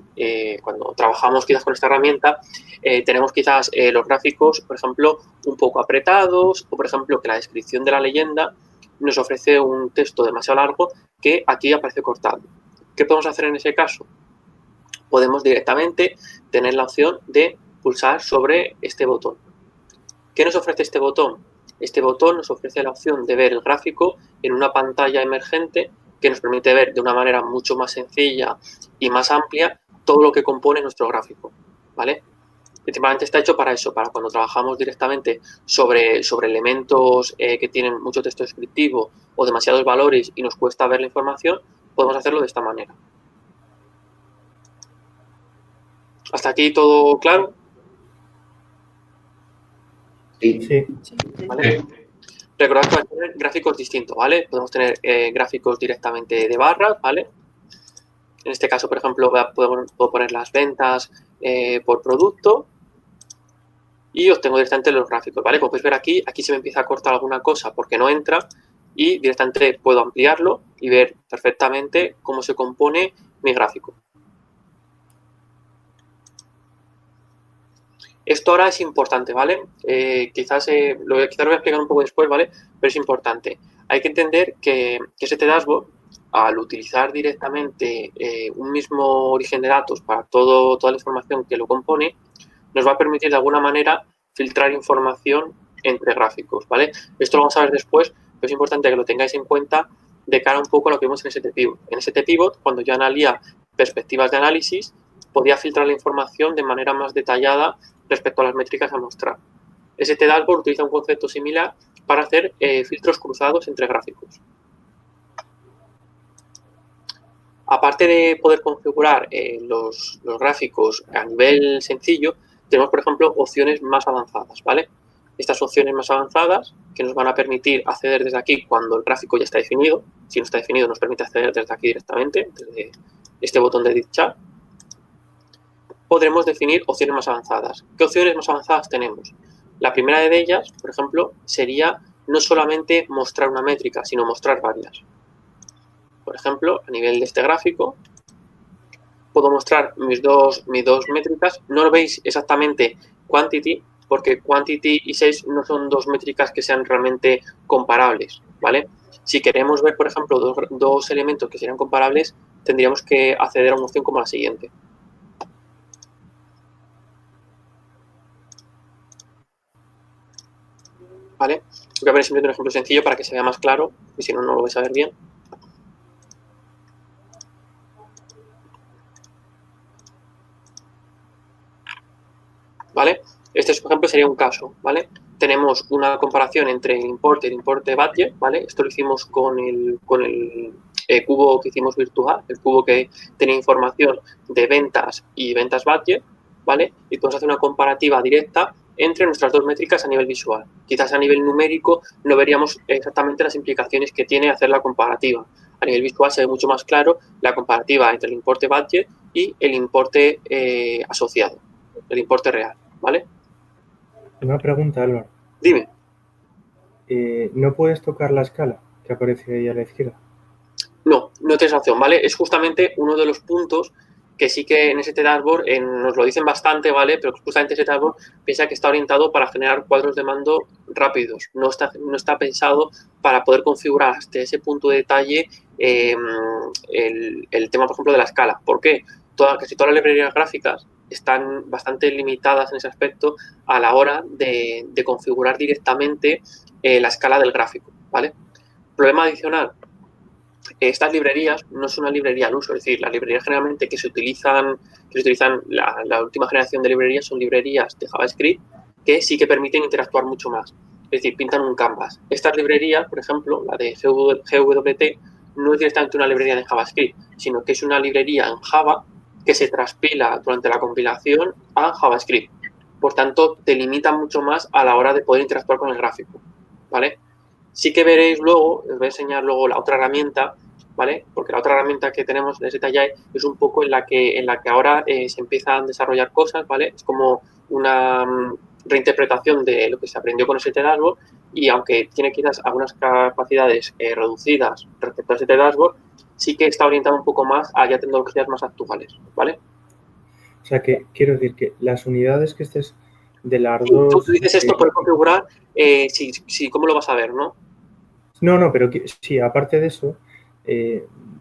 cuando trabajamos quizás con esta herramienta, tenemos quizás los gráficos, por ejemplo, un poco apretados o, por ejemplo, que la descripción de la leyenda nos ofrece un texto demasiado largo que aquí aparece cortado. ¿Qué podemos hacer en ese caso? Podemos directamente tener la opción de pulsar sobre este botón. ¿Qué nos ofrece este botón? Este botón nos ofrece la opción de ver el gráfico en una pantalla emergente que nos permite ver de una manera mucho más sencilla y más amplia todo lo que compone nuestro gráfico, ¿vale? Principalmente está hecho para eso, para cuando trabajamos directamente sobre elementos que tienen mucho texto descriptivo o demasiados valores y nos cuesta ver la información, podemos hacerlo de esta manera. ¿Hasta aquí todo claro? Sí. ¿Vale? Recordad que podemos tener gráficos distintos, ¿vale? Podemos tener gráficos directamente de barras, ¿vale? En este caso, por ejemplo, puedo poner las ventas por producto y obtengo directamente los gráficos, ¿vale? Como podéis ver aquí se me empieza a cortar alguna cosa porque no entra y directamente puedo ampliarlo y ver perfectamente cómo se compone mi gráfico. Esto ahora es importante, ¿vale? Quizás lo voy a explicar un poco después, ¿vale? Pero es importante. Hay que entender que ST Dashboard, al utilizar directamente un mismo origen de datos para toda la información que lo compone, nos va a permitir de alguna manera filtrar información entre gráficos, ¿vale? Esto lo vamos a ver después, pero es importante que lo tengáis en cuenta de cara un poco a lo que vimos en ST Pivot. En ST Pivot, cuando yo analía perspectivas de análisis, podía filtrar la información de manera más detallada respecto a las métricas a mostrar. ST Dashboard utiliza un concepto similar para hacer filtros cruzados entre gráficos. Aparte de poder configurar los gráficos a nivel sencillo, tenemos, por ejemplo, opciones más avanzadas, ¿vale? Estas opciones más avanzadas que nos van a permitir acceder desde aquí cuando el gráfico ya está definido. Si no está definido, nos permite acceder desde aquí directamente, desde este botón de Edit Chart. Podremos definir opciones más avanzadas. ¿Qué opciones más avanzadas tenemos? La primera de ellas, por ejemplo, sería no solamente mostrar una métrica, sino mostrar varias. Por ejemplo, a nivel de este gráfico, puedo mostrar mis dos métricas. No lo veis exactamente quantity, porque quantity y size no son dos métricas que sean realmente comparables, ¿vale? Si queremos ver, por ejemplo, dos elementos que serían comparables, tendríamos que acceder a una opción como la siguiente. ¿Vale? Voy a poner simplemente un ejemplo sencillo para que se vea más claro, y si no, no lo vais a ver bien. ¿Vale? Este, por ejemplo, sería un caso, ¿vale? Tenemos una comparación entre el importe y el importe budget, ¿vale? Esto lo hicimos con el cubo que hicimos virtual, el cubo que tenía información de ventas y ventas budget, ¿vale? Y podemos hacer una comparativa directa entre nuestras dos métricas a nivel visual. Quizás a nivel numérico no veríamos exactamente las implicaciones que tiene hacer la comparativa. A nivel visual se ve mucho más claro la comparativa entre el importe budget y el importe asociado, el importe real, ¿vale? Una pregunta, Álvaro. Dime. ¿No puedes tocar la escala que aparece ahí a la izquierda? No, no tienes opción, ¿vale? Es justamente uno de los puntos que sí que en ST Dashboard nos lo dicen bastante, ¿vale? Pero justamente ST Dashboard piensa que está orientado para generar cuadros de mando rápidos. No está pensado para poder configurar hasta ese punto de detalle el tema, por ejemplo, de la escala. ¿Por qué? Casi todas las librerías gráficas están bastante limitadas en ese aspecto a la hora de configurar directamente la escala del gráfico, ¿vale? Problema adicional. Estas librerías no son una librería al uso, es decir, las librerías generalmente que se utilizan la última generación de librerías son librerías de JavaScript que sí que permiten interactuar mucho más, es decir, pintan un canvas. Estas librerías, por ejemplo, la de GWT, no es directamente una librería de JavaScript, sino que es una librería en Java que se traspila durante la compilación a JavaScript. Por tanto, te limita mucho más a la hora de poder interactuar con el gráfico, ¿vale? Sí que veréis luego, os voy a enseñar luego la otra herramienta, ¿vale? Porque la otra herramienta que tenemos de STAI es un poco en la que ahora se empiezan a desarrollar cosas, ¿vale? Es como una reinterpretación de lo que se aprendió con ST Dashboard y aunque tiene quizás algunas capacidades reducidas respecto a ST Dashboard, sí que está orientado un poco más a ya tecnologías más actuales, ¿vale? O sea, que quiero decir que las unidades que estés de las dos... Tú dices esto por configurar, ¿cómo lo vas a ver, no? No, pero sí, aparte de eso,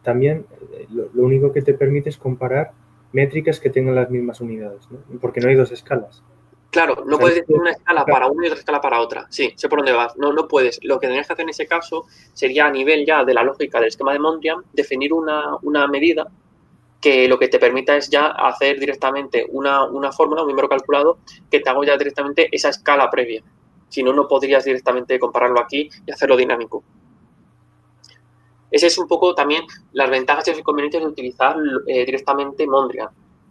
también lo único que te permite es comparar métricas que tengan las mismas unidades, ¿no? Porque no hay dos escalas. Claro, no puedes decir una escala para una y otra escala para otra. Sí, sé por dónde vas. No puedes. Lo que tendrías que hacer en ese caso sería a nivel ya de la lógica del esquema de Mondrian, definir una medida, que lo que te permita es ya hacer directamente una fórmula, un miembro calculado, que te hago ya directamente esa escala previa. Si no, no podrías directamente compararlo aquí y hacerlo dinámico. Ese es un poco también las ventajas y los inconvenientes de utilizar directamente Mondrian.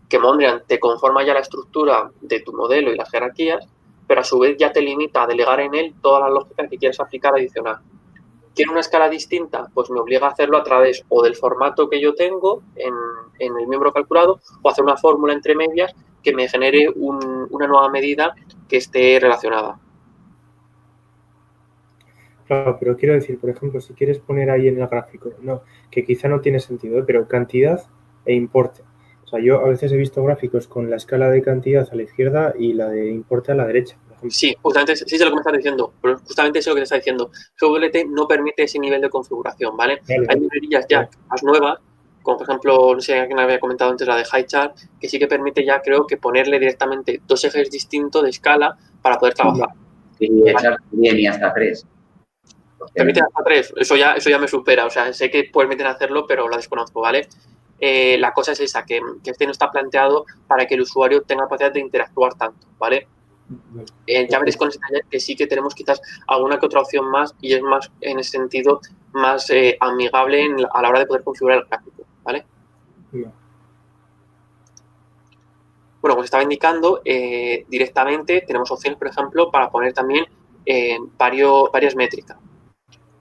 Que Mondrian te conforma ya la estructura de tu modelo y las jerarquías, pero a su vez ya te limita a delegar en él toda la lógica que quieres aplicar adicional. ¿Quiero una escala distinta? Pues me obliga a hacerlo a través o del formato que yo tengo en el miembro calculado o hacer una fórmula entre medias que me genere una nueva medida que esté relacionada. Claro, pero quiero decir, por ejemplo, si quieres poner ahí en el gráfico, no, que quizá no tiene sentido, pero cantidad e importe. O sea, yo a veces he visto gráficos con la escala de cantidad a la izquierda y la de importe a la derecha, por ejemplo. Sí, justamente sí es lo que me estás diciendo, pero justamente eso es lo que te está diciendo. GWT no permite ese nivel de configuración, ¿vale? Vale. Hay librerías ya más nuevas, como por ejemplo, no sé quién había comentado antes, la de HighChart, que sí que permite ya, creo, que ponerle directamente 2 ejes distintos de escala para poder trabajar. Y echar bien y hasta 3. Permiten hasta 3, eso ya me supera, o sea, sé que permiten hacerlo, pero lo desconozco, ¿vale? La cosa es esa, que este no está planteado para que el usuario tenga capacidad de interactuar tanto, ¿vale? Ya veréis con este taller que sí que tenemos quizás alguna que otra opción más y es más, en ese sentido, más amigable a la hora de poder configurar el gráfico, ¿vale? No. Bueno, como estaba indicando, directamente tenemos opciones, por ejemplo, para poner también varias métricas.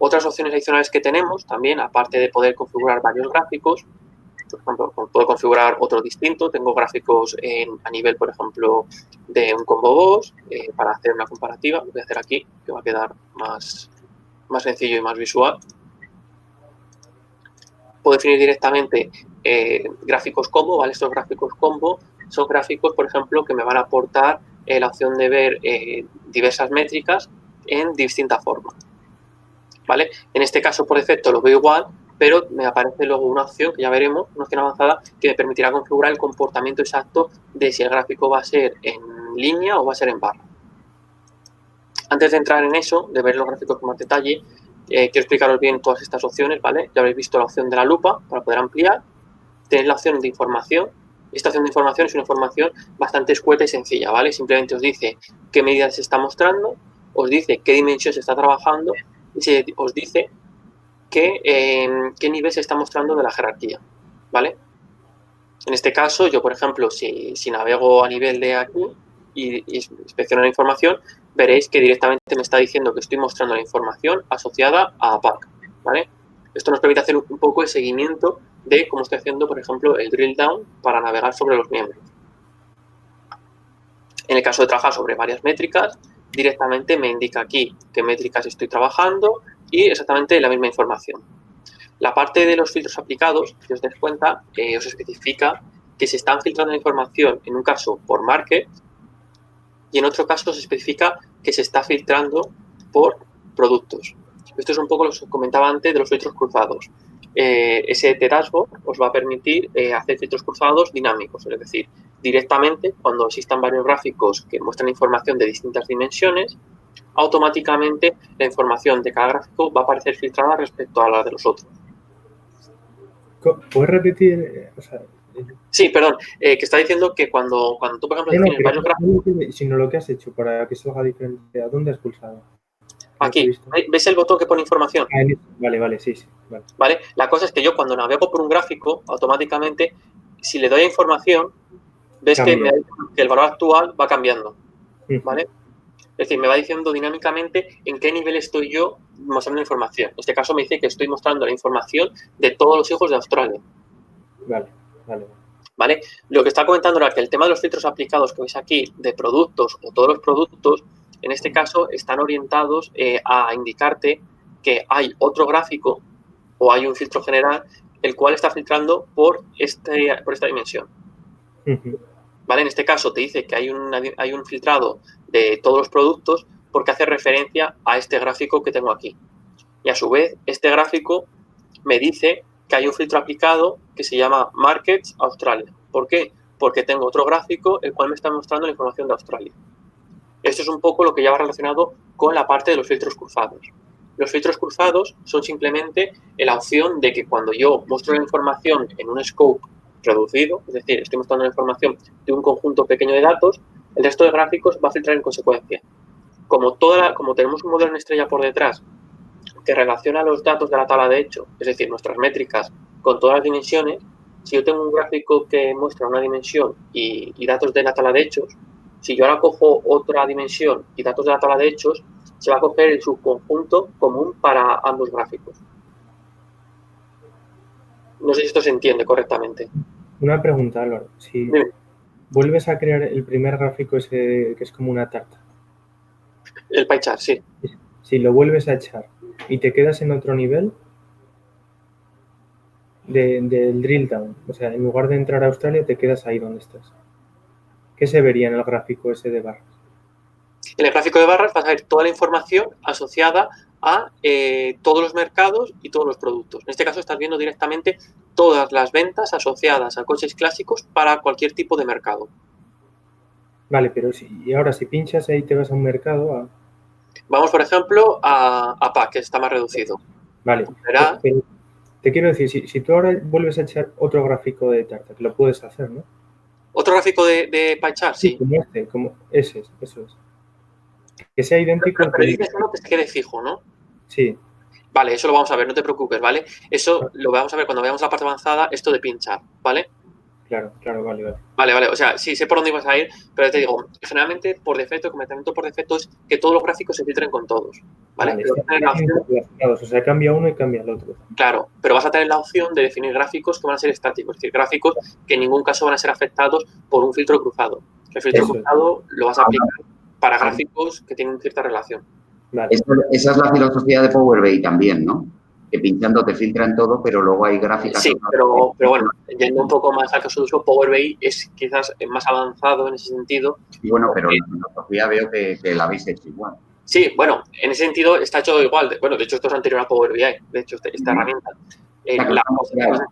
Otras opciones adicionales que tenemos también, aparte de poder configurar varios gráficos, por ejemplo, puedo configurar otro distinto. Tengo gráficos a nivel, por ejemplo, de un combo boss para hacer una comparativa. Lo voy a hacer aquí, que va a quedar más sencillo y más visual. Puedo definir directamente gráficos combo, ¿vale? Estos gráficos combo son gráficos, por ejemplo, que me van a aportar la opción de ver diversas métricas en distinta forma, ¿vale? En este caso, por defecto, lo veo igual, pero me aparece luego una opción, que ya veremos, una opción avanzada, que me permitirá configurar el comportamiento exacto de si el gráfico va a ser en línea o va a ser en barra. Antes de entrar en eso, de ver los gráficos con más detalle, quiero explicaros bien todas estas opciones, ¿vale? Ya habréis visto la opción de la lupa para poder ampliar. Tenéis la opción de información. Esta opción de información es una información bastante escueta y sencilla, ¿vale? Simplemente os dice qué medidas se está mostrando, os dice qué dimensión se está trabajando y os dice qué nivel se está mostrando de la jerarquía, ¿vale? En este caso, yo, por ejemplo, si navego a nivel de aquí y inspecciono la información, veréis que directamente me está diciendo que estoy mostrando la información asociada a APAC, ¿vale? Esto nos permite hacer un poco el seguimiento de cómo estoy haciendo, por ejemplo, el drill down para navegar sobre los miembros. En el caso de trabajar sobre varias métricas, directamente me indica aquí qué métricas estoy trabajando y exactamente la misma información. La parte de los filtros aplicados, si os dais cuenta, os especifica que se están filtrando la información, en un caso por market, y en otro caso se especifica que se está filtrando por productos. Esto es un poco lo que os comentaba antes de los filtros cruzados. SET Dashboard os va a permitir hacer filtros cruzados dinámicos, es decir, directamente cuando existan varios gráficos que muestran información de distintas dimensiones, automáticamente la información de cada gráfico va a aparecer filtrada respecto a la de los otros. ¿Puedes repetir? O sea, sí, perdón, que está diciendo que cuando tú, por ejemplo, defines varios gráficos... Sino lo que has hecho para que salga diferente. ¿A dónde has pulsado? Aquí, ¿ves el botón que pone información? Vale, sí. Vale. La cosa es que yo cuando navego por un gráfico, automáticamente, si le doy a información, ves que el valor actual va cambiando, ¿vale? Es decir, me va diciendo dinámicamente en qué nivel estoy yo mostrando la información. En este caso me dice que estoy mostrando la información de todos los hijos de Australia. Vale. Lo que está comentando era que el tema de los filtros aplicados que veis aquí, de productos o todos los productos, en este caso están orientados a indicarte que hay otro gráfico o hay un filtro general el cual está filtrando por esta dimensión. ¿Vale? En este caso te dice que hay un filtrado de todos los productos porque hace referencia a este gráfico que tengo aquí. Y a su vez, este gráfico me dice que hay un filtro aplicado que se llama Markets Australia. ¿Por qué? Porque tengo otro gráfico el cual me está mostrando la información de Australia. Esto es un poco lo que ya va relacionado con la parte de los filtros cruzados. Los filtros cruzados son simplemente la opción de que cuando yo muestro la información en un scope reducido, es decir, estoy mostrando la información de un conjunto pequeño de datos, el resto de gráficos va a filtrar en consecuencia. Como tenemos un modelo en estrella por detrás que relaciona los datos de la tabla de hechos, es decir, nuestras métricas, con todas las dimensiones, si yo tengo un gráfico que muestra una dimensión y datos de la tabla de hechos, si yo ahora cojo otra dimensión y datos de la tabla de hechos, se va a coger el subconjunto común para ambos gráficos. No sé si esto se entiende correctamente. Una pregunta, Álvaro. Si Dime. vuelves a crear el primer gráfico ese que es como una tarta, El pie chart, sí. si lo vuelves a echar y te quedas en otro nivel del drill down, o sea, en lugar de entrar a Australia, te quedas ahí donde estás. ¿Qué se vería en el gráfico ese de barras? En el gráfico de barras vas a ver toda la información asociada a todos los mercados y todos los productos. En este caso estás viendo directamente todas las ventas asociadas a coches clásicos para cualquier tipo de mercado. Vale, pero y ahora si pinchas ahí te vas a un mercado. Vamos, por ejemplo, a PAC, que está más reducido. Vale, Verá, pero te quiero decir, si tú ahora vuelves a echar otro gráfico de tarta, que lo puedes hacer, ¿no? ¿Otro gráfico de pie chart? Sí. Como ese, eso es. Que sea idéntico. Pero dices uno que se quede fijo, ¿no? Sí. Vale, eso lo vamos a ver, no te preocupes, ¿vale? Eso lo vamos a ver cuando veamos la parte avanzada, esto de pinchar, ¿vale? Claro, vale. Vale, o sea, sí, sé por dónde ibas a ir, pero te digo, generalmente, por defecto, el comportamiento por defecto es que todos los gráficos se filtren con todos, ¿vale? Pero vas a tener la opción, o sea, cambia uno y cambia el otro. claro, pero vas a tener la opción de definir gráficos que van a ser estáticos, es decir, gráficos que en ningún caso van a ser afectados por un filtro cruzado. El filtro cruzado lo vas a aplicar para gráficos que tienen cierta relación. Vale. Esa es la filosofía de Power BI también, ¿no? Que pinchando te filtran todo, pero luego hay gráficas. Sí, pero bueno, yendo un poco más al caso de uso, Power BI es quizás más avanzado en ese sentido. Y bueno, pero la filosofía veo que la habéis hecho igual. Sí, bueno, en ese sentido está hecho igual. Bueno, de hecho, esto es anterior a Power BI, de hecho, esta herramienta. Por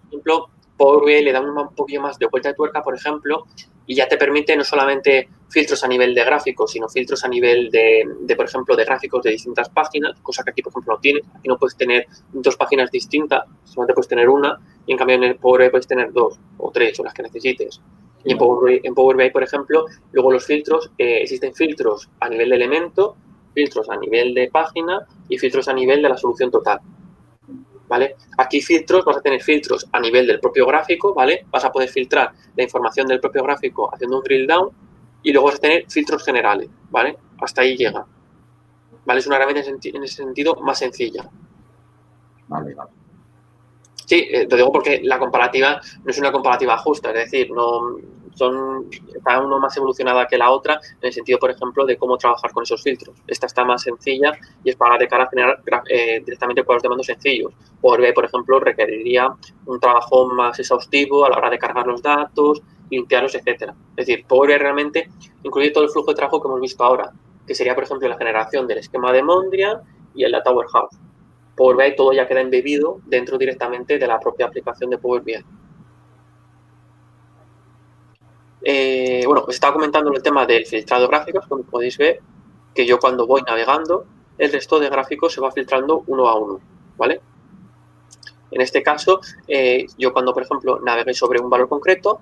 ejemplo, Power BI le da un poquillo más de vuelta de tuerca, por ejemplo, y ya te permite no solamente filtros a nivel de gráficos, sino filtros a nivel de, por ejemplo, de gráficos de distintas páginas, cosa que aquí, por ejemplo, no tienes. Aquí no puedes tener 2 páginas distintas, solamente puedes tener una, y en cambio en el Power BI puedes tener 2 o 3 o las que necesites. Y en Power BI, por ejemplo, luego los filtros, existen filtros a nivel de elemento, filtros a nivel de página y filtros a nivel de la solución total. ¿Vale? Aquí vas a tener filtros a nivel del propio gráfico, ¿vale? Vas a poder filtrar la información del propio gráfico haciendo un drill down y luego vas a tener filtros generales, ¿vale? Hasta ahí llega. ¿Vale? Es una herramienta en ese sentido más sencilla. Vale. Sí, te digo porque la comparativa no es una comparativa justa, es decir, cada uno más evolucionada que la otra en el sentido, por ejemplo, de cómo trabajar con esos filtros. Esta está más sencilla y es para de cara a generar directamente cuadros de mando sencillos. Power BI, por ejemplo, requeriría un trabajo más exhaustivo a la hora de cargar los datos, limpiarlos, etcétera. Es decir, Power BI realmente incluye todo el flujo de trabajo que hemos visto ahora, que sería, por ejemplo, la generación del esquema de Mondrian y el Data Warehouse. Power BI todo ya queda embebido dentro directamente de la propia aplicación de Power BI. Bueno, os estaba comentando el tema del filtrado de gráficos, como podéis ver, que yo cuando voy navegando, el resto de gráficos se va filtrando uno a uno, ¿vale? En este caso, yo cuando, por ejemplo, navegué sobre un valor concreto,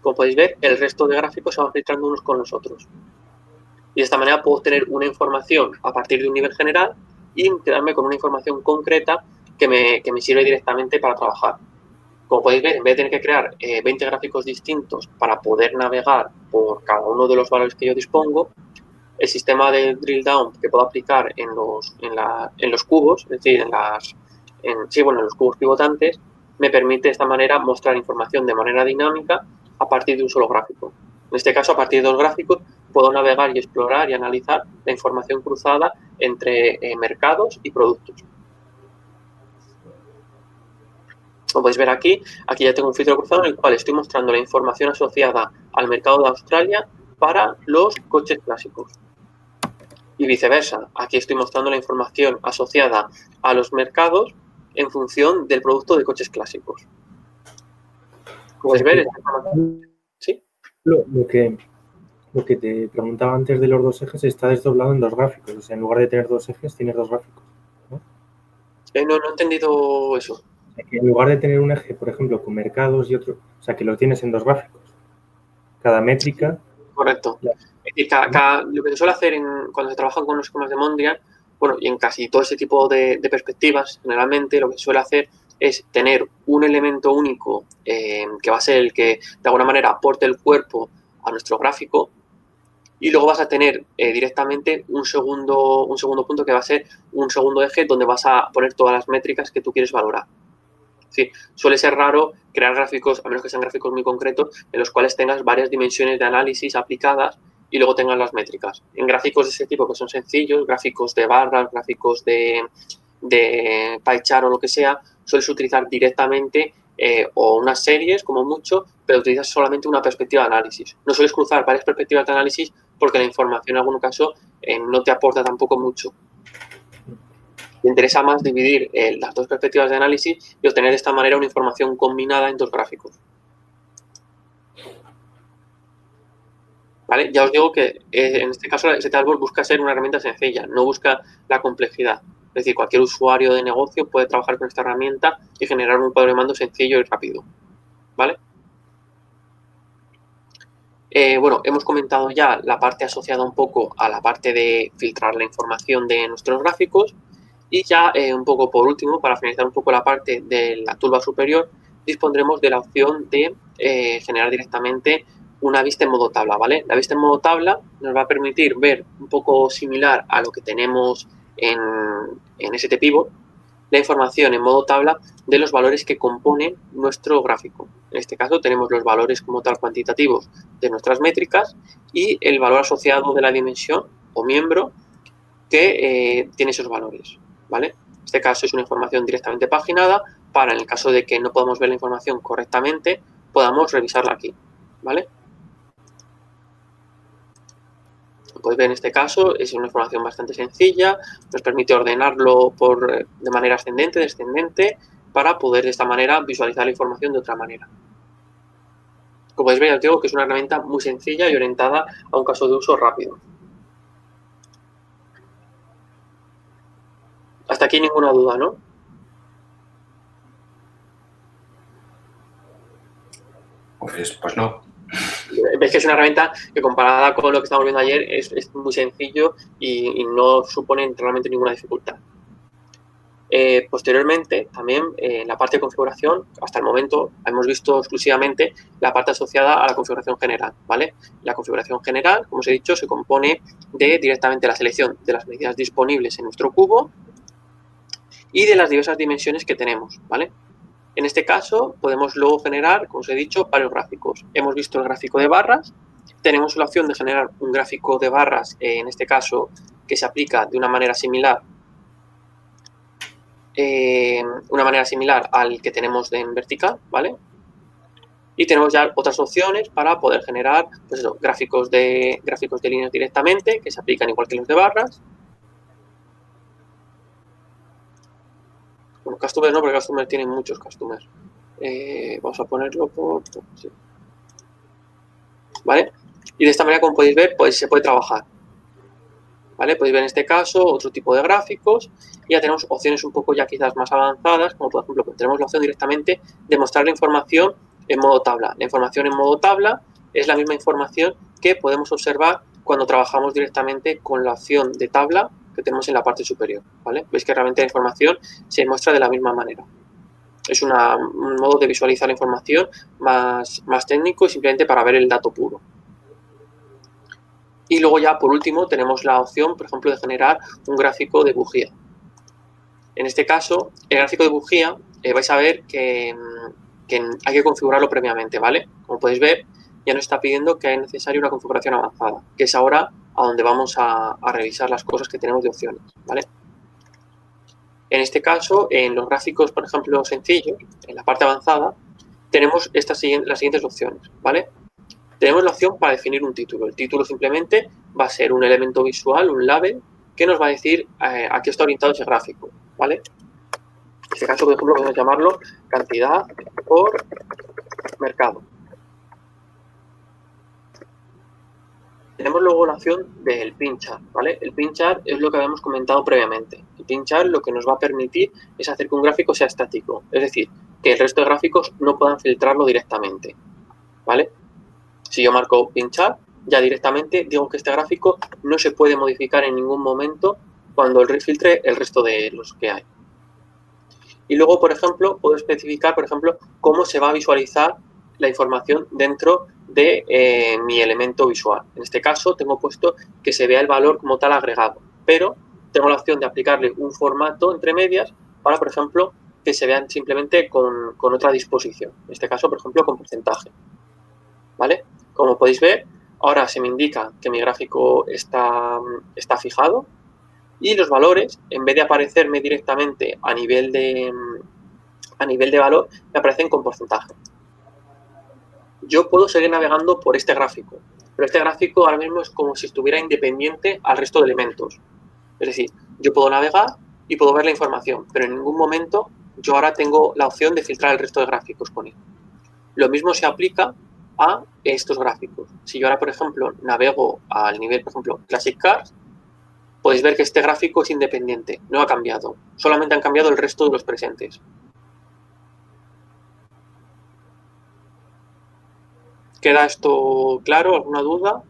como podéis ver, el resto de gráficos se van filtrando unos con los otros. Y de esta manera puedo obtener una información a partir de un nivel general y quedarme con una información concreta que me sirve directamente para trabajar. Como podéis ver, en vez de tener que crear 20 gráficos distintos para poder navegar por cada uno de los valores que yo dispongo, el sistema de drill down que puedo aplicar en los cubos, es decir, en los cubos pivotantes, me permite de esta manera mostrar información de manera dinámica a partir de un solo gráfico. En este caso, a partir de 2 gráficos, puedo navegar y explorar y analizar la información cruzada entre mercados y productos. Como podéis ver aquí ya tengo un filtro cruzado en el cual estoy mostrando la información asociada al mercado de Australia para los coches clásicos. Y viceversa, aquí estoy mostrando la información asociada a los mercados en función del producto de coches clásicos. Como podéis ver, ¿sí? Lo que te preguntaba antes de los 2 ejes está desdoblado en 2 gráficos. O sea, en lugar de tener 2 ejes, tienes 2 gráficos, ¿no? No he entendido eso. Que en lugar de tener un eje, por ejemplo, con mercados y otro, o sea, que lo tienes en dos gráficos. Cada métrica. Correcto. Es decir, lo que se suele hacer cuando se trabaja con los esquemas de Mondrian, bueno, y en casi todo ese tipo de perspectivas, generalmente lo que se suele hacer es tener un elemento único que va a ser el que de alguna manera aporte el cuerpo a nuestro gráfico, y luego vas a tener directamente un segundo punto que va a ser un segundo eje donde vas a poner todas las métricas que tú quieres valorar. Sí, suele ser raro crear gráficos, a menos que sean gráficos muy concretos, en los cuales tengas varias dimensiones de análisis aplicadas y luego tengas las métricas. En gráficos de ese tipo que son sencillos, gráficos de barras, gráficos de pie chart o lo que sea, sueles utilizar directamente o unas series como mucho, pero utilizas solamente una perspectiva de análisis. No sueles cruzar varias perspectivas de análisis porque la información en algún caso no te aporta tampoco mucho. Te interesa más dividir las dos perspectivas de análisis y obtener de esta manera una información combinada en dos gráficos. ¿Vale? Ya os digo que en este caso STAlbor busca ser una herramienta sencilla, no busca la complejidad. Es decir, cualquier usuario de negocio puede trabajar con esta herramienta y generar un cuadro de mando sencillo y rápido. ¿Vale? Bueno, hemos comentado ya la parte asociada un poco a la parte de filtrar la información de nuestros gráficos. Y ya un poco por último, para finalizar un poco la parte de la toolbar superior, dispondremos de la opción de generar directamente una vista en modo tabla, ¿vale? La vista en modo tabla nos va a permitir ver un poco similar a lo que tenemos en STPivot, la información en modo tabla de los valores que componen nuestro gráfico. En este caso tenemos los valores como tal cuantitativos de nuestras métricas y el valor asociado de la dimensión o miembro que tiene esos valores. ¿Vale? En este caso es una información directamente paginada para, en el caso de que no podamos ver la información correctamente, podamos revisarla aquí. ¿Vale? Como podéis ver en este caso, es una información bastante sencilla, nos permite ordenarlo de manera ascendente, descendente, para poder de esta manera visualizar la información de otra manera. Como podéis ver, ya os digo que es una herramienta muy sencilla y orientada a un caso de uso rápido. Hasta aquí ninguna duda, ¿no? Pues no. Ves que es una herramienta que comparada con lo que estamos viendo ayer es muy sencillo y no supone realmente ninguna dificultad. Posteriormente, también en la parte de configuración, hasta el momento hemos visto exclusivamente la parte asociada a la configuración general, ¿vale? La configuración general, como os he dicho, se compone de directamente la selección de las medidas disponibles en nuestro cubo y de las diversas dimensiones que tenemos, ¿vale? En este caso, podemos luego generar, como os he dicho, varios gráficos. Hemos visto el gráfico de barras. Tenemos la opción de generar un gráfico de barras, en este caso, que se aplica de una manera similar al que tenemos en vertical, ¿vale? Y tenemos ya otras opciones para poder generar, pues eso, gráficos de líneas directamente, que se aplican igual que los de barras. Bueno, customers no, porque customers tienen muchos customers. Vamos a ponerlo por sí. ¿Vale? Y de esta manera, como podéis ver, pues se puede trabajar. ¿Vale? Podéis ver en este caso otro tipo de gráficos y ya tenemos opciones un poco ya quizás más avanzadas, como por ejemplo, pues tenemos la opción directamente de mostrar la información en modo tabla. La información en modo tabla es la misma información que podemos observar cuando trabajamos directamente con la opción de tabla que tenemos en la parte superior, ¿vale? Veis que realmente la información se muestra de la misma manera. Es un modo de visualizar la información más técnico y simplemente para ver el dato puro. Y luego ya, por último, tenemos la opción, por ejemplo, de generar un gráfico de bujía. En este caso, el gráfico de bujía, vais a ver que hay que configurarlo previamente, ¿vale? Como podéis ver, ya nos está pidiendo que es necesaria una configuración avanzada, que es ahora a donde vamos a revisar las cosas que tenemos de opciones, ¿vale? En este caso, en los gráficos, por ejemplo, sencillos, en la parte avanzada, tenemos las siguientes opciones, ¿vale? Tenemos la opción para definir un título. El título simplemente va a ser un elemento visual, un label, que nos va a decir a qué está orientado ese gráfico, ¿vale? En este caso, por ejemplo, podemos llamarlo cantidad por mercado. Tenemos luego la opción del pin chart, ¿vale? El pin chart es lo que habíamos comentado previamente. El pin chart lo que nos va a permitir es hacer que un gráfico sea estático, es decir, que el resto de gráficos no puedan filtrarlo directamente, ¿vale? Si yo marco pin chart, ya directamente digo que este gráfico no se puede modificar en ningún momento cuando el filtre el resto de los que hay. Y luego, por ejemplo, puedo especificar, por ejemplo, cómo se va a visualizar la información dentro de mi elemento visual. En este caso, tengo puesto que se vea el valor como tal agregado, pero tengo la opción de aplicarle un formato entre medias para, por ejemplo, que se vean simplemente con otra disposición. En este caso, por ejemplo, con porcentaje. ¿Vale? Como podéis ver, ahora se me indica que mi gráfico está fijado y los valores, en vez de aparecerme directamente a nivel de valor, me aparecen con porcentaje. Yo puedo seguir navegando por este gráfico, pero este gráfico ahora mismo es como si estuviera independiente al resto de elementos. Es decir, yo puedo navegar y puedo ver la información, pero en ningún momento yo ahora tengo la opción de filtrar el resto de gráficos con él. Lo mismo se aplica a estos gráficos. Si yo ahora, por ejemplo, navego al nivel, por ejemplo, Classic Cars, podéis ver que este gráfico es independiente, no ha cambiado, solamente han cambiado el resto de los presentes. ¿Queda esto claro? ¿Alguna duda?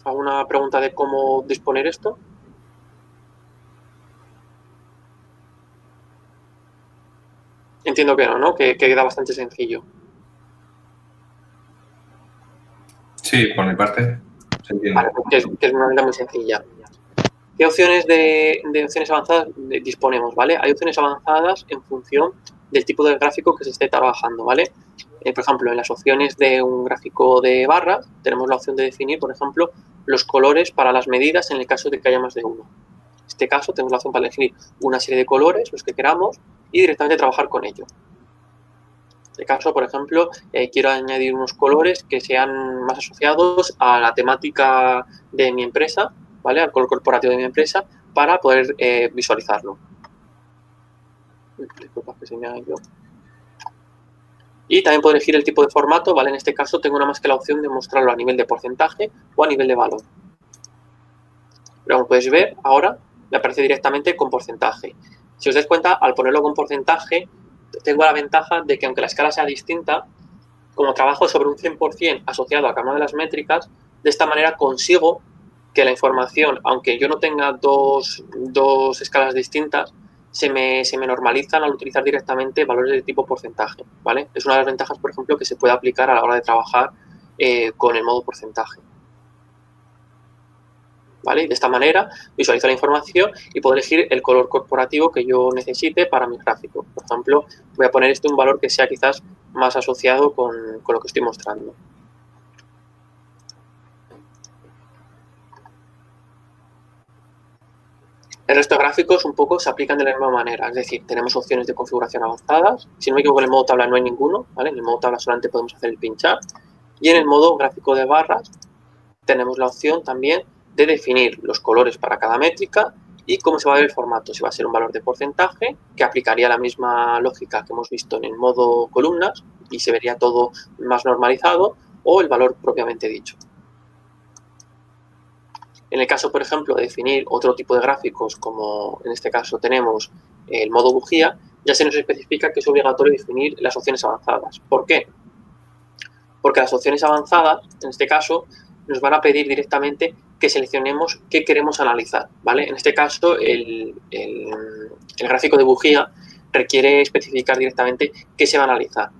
¿Alguna pregunta de cómo disponer esto? Entiendo que no, ¿no? Que queda bastante sencillo. Sí, por mi parte, se entiende. Vale, que es una manera muy sencilla. ¿Qué opciones de opciones avanzadas disponemos, ¿vale? Hay opciones avanzadas en función del tipo de gráfico que se esté trabajando, ¿vale? Por ejemplo, en las opciones de un gráfico de barras tenemos la opción de definir, por ejemplo, los colores para las medidas en el caso de que haya más de uno. En este caso tenemos la opción para elegir una serie de colores, los que queramos, y directamente trabajar con ello. En este caso, por ejemplo, quiero añadir unos colores que sean más asociados a la temática de mi empresa, ¿vale? Al color corporativo de mi empresa, para poder visualizarlo. Disculpa que se me ha ido. Y también puedo elegir el tipo de formato, ¿vale? En este caso tengo nada más que la opción de mostrarlo a nivel de porcentaje o a nivel de valor. Pero como podéis ver, ahora me aparece directamente con porcentaje. Si os dais cuenta, al ponerlo con porcentaje, tengo la ventaja de que aunque la escala sea distinta, como trabajo sobre un 100% asociado a cada una de las métricas, de esta manera consigo que la información, aunque yo no tenga dos escalas distintas, se me normalizan al utilizar directamente valores de tipo porcentaje, ¿vale? Es una de las ventajas, por ejemplo, que se puede aplicar a la hora de trabajar con el modo porcentaje. ¿Vale? Y de esta manera visualizo la información y puedo elegir el color corporativo que yo necesite para mi gráfico. Por ejemplo, voy a poner un valor que sea quizás más asociado con lo que estoy mostrando. El resto de gráficos un poco se aplican de la misma manera, es decir, tenemos opciones de configuración avanzadas. Si no me equivoco, en el modo tabla no hay ninguno, ¿vale? En el modo tabla solamente podemos hacer el pinchar. Y en el modo gráfico de barras tenemos la opción también de definir los colores para cada métrica y cómo se va a ver el formato. Si va a ser un valor de porcentaje, que aplicaría la misma lógica que hemos visto en el modo columnas y se vería todo más normalizado, o el valor propiamente dicho. En el caso, por ejemplo, de definir otro tipo de gráficos, como en este caso tenemos el modo bujía, ya se nos especifica que es obligatorio definir las opciones avanzadas. ¿Por qué? Porque las opciones avanzadas, en este caso, nos van a pedir directamente que seleccionemos qué queremos analizar, ¿vale? En este caso, el gráfico de bujía requiere especificar directamente qué se va a analizar,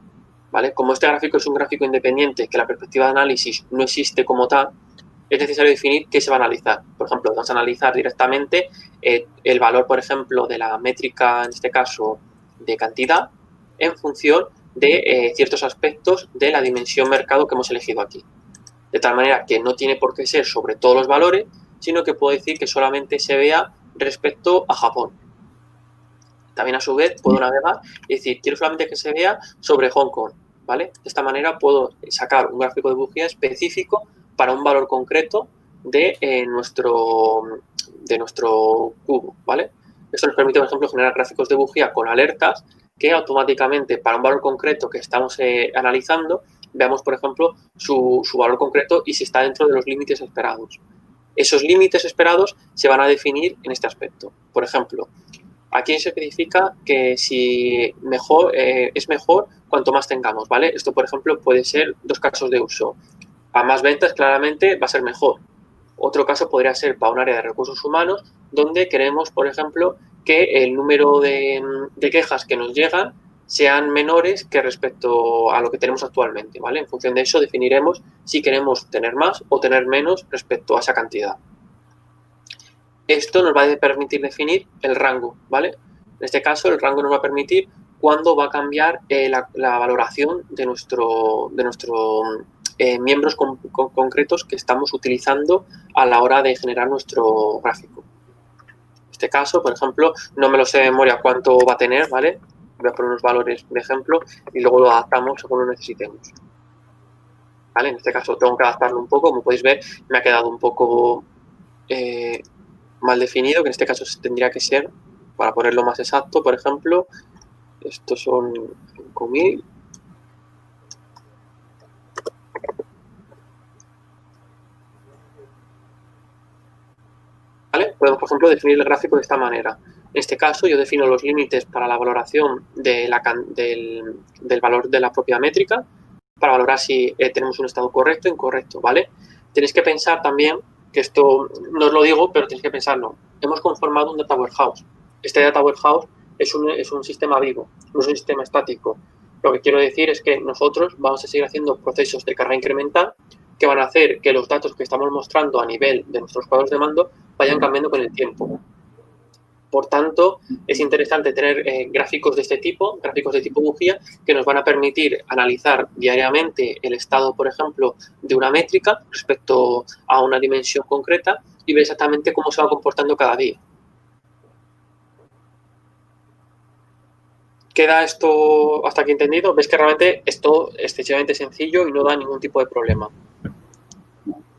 ¿vale? Como este gráfico es un gráfico independiente, que la perspectiva de análisis no existe como tal, es necesario definir qué se va a analizar. Por ejemplo, vamos a analizar directamente el valor, por ejemplo, de la métrica, en este caso, de cantidad, en función de ciertos aspectos de la dimensión mercado que hemos elegido aquí. De tal manera que no tiene por qué ser sobre todos los valores, sino que puedo decir que solamente se vea respecto a Japón. También, a su vez, puedo navegar y decir, quiero solamente que se vea sobre Hong Kong, ¿vale? De esta manera puedo sacar un gráfico de bujía específico para un valor concreto de nuestro cubo, ¿vale? Esto nos permite, por ejemplo, generar gráficos de bujía con alertas que automáticamente, para un valor concreto que estamos analizando, veamos, por ejemplo, su valor concreto y si está dentro de los límites esperados. Esos límites esperados se van a definir en este aspecto. Por ejemplo, aquí se especifica que si es mejor cuanto más tengamos, ¿vale? Esto, por ejemplo, puede ser 2 casos de uso. A más ventas, claramente, va a ser mejor. Otro caso podría ser para un área de recursos humanos, donde queremos, por ejemplo, que el número de quejas que nos llegan sean menores que respecto a lo que tenemos actualmente, ¿vale? En función de eso definiremos si queremos tener más o tener menos respecto a esa cantidad. Esto nos va a permitir definir el rango, ¿vale? En este caso, el rango nos va a permitir cuándo va a cambiar la valoración de nuestros miembros concretos que estamos utilizando a la hora de generar nuestro gráfico. En este caso, por ejemplo, no me lo sé de memoria cuánto va a tener, ¿vale? Voy a poner unos valores de ejemplo y luego lo adaptamos según lo necesitemos. ¿Vale? En este caso tengo que adaptarlo un poco. Como podéis ver, me ha quedado un poco mal definido, que en este caso tendría que ser, para ponerlo más exacto, por ejemplo, estos son 5.000. ¿Vale? Podemos, por ejemplo, definir el gráfico de esta manera. En este caso, yo defino los límites para la valoración del valor de la propia métrica, para valorar si tenemos un estado correcto o incorrecto, ¿vale? Tenéis que pensar también, que esto no os lo digo, pero tenéis que pensarlo. Hemos conformado un data warehouse. Este data warehouse es un sistema vivo, no es un sistema estático. Lo que quiero decir es que nosotros vamos a seguir haciendo procesos de carga incremental que van a hacer que los datos que estamos mostrando a nivel de nuestros cuadros de mando vayan cambiando con el tiempo. Por tanto, es interesante tener gráficos de este tipo, gráficos de tipo bujía, que nos van a permitir analizar diariamente el estado, por ejemplo, de una métrica respecto a una dimensión concreta y ver exactamente cómo se va comportando cada día. ¿Queda esto hasta aquí entendido? ¿Ves que realmente esto es excesivamente sencillo y no da ningún tipo de problema?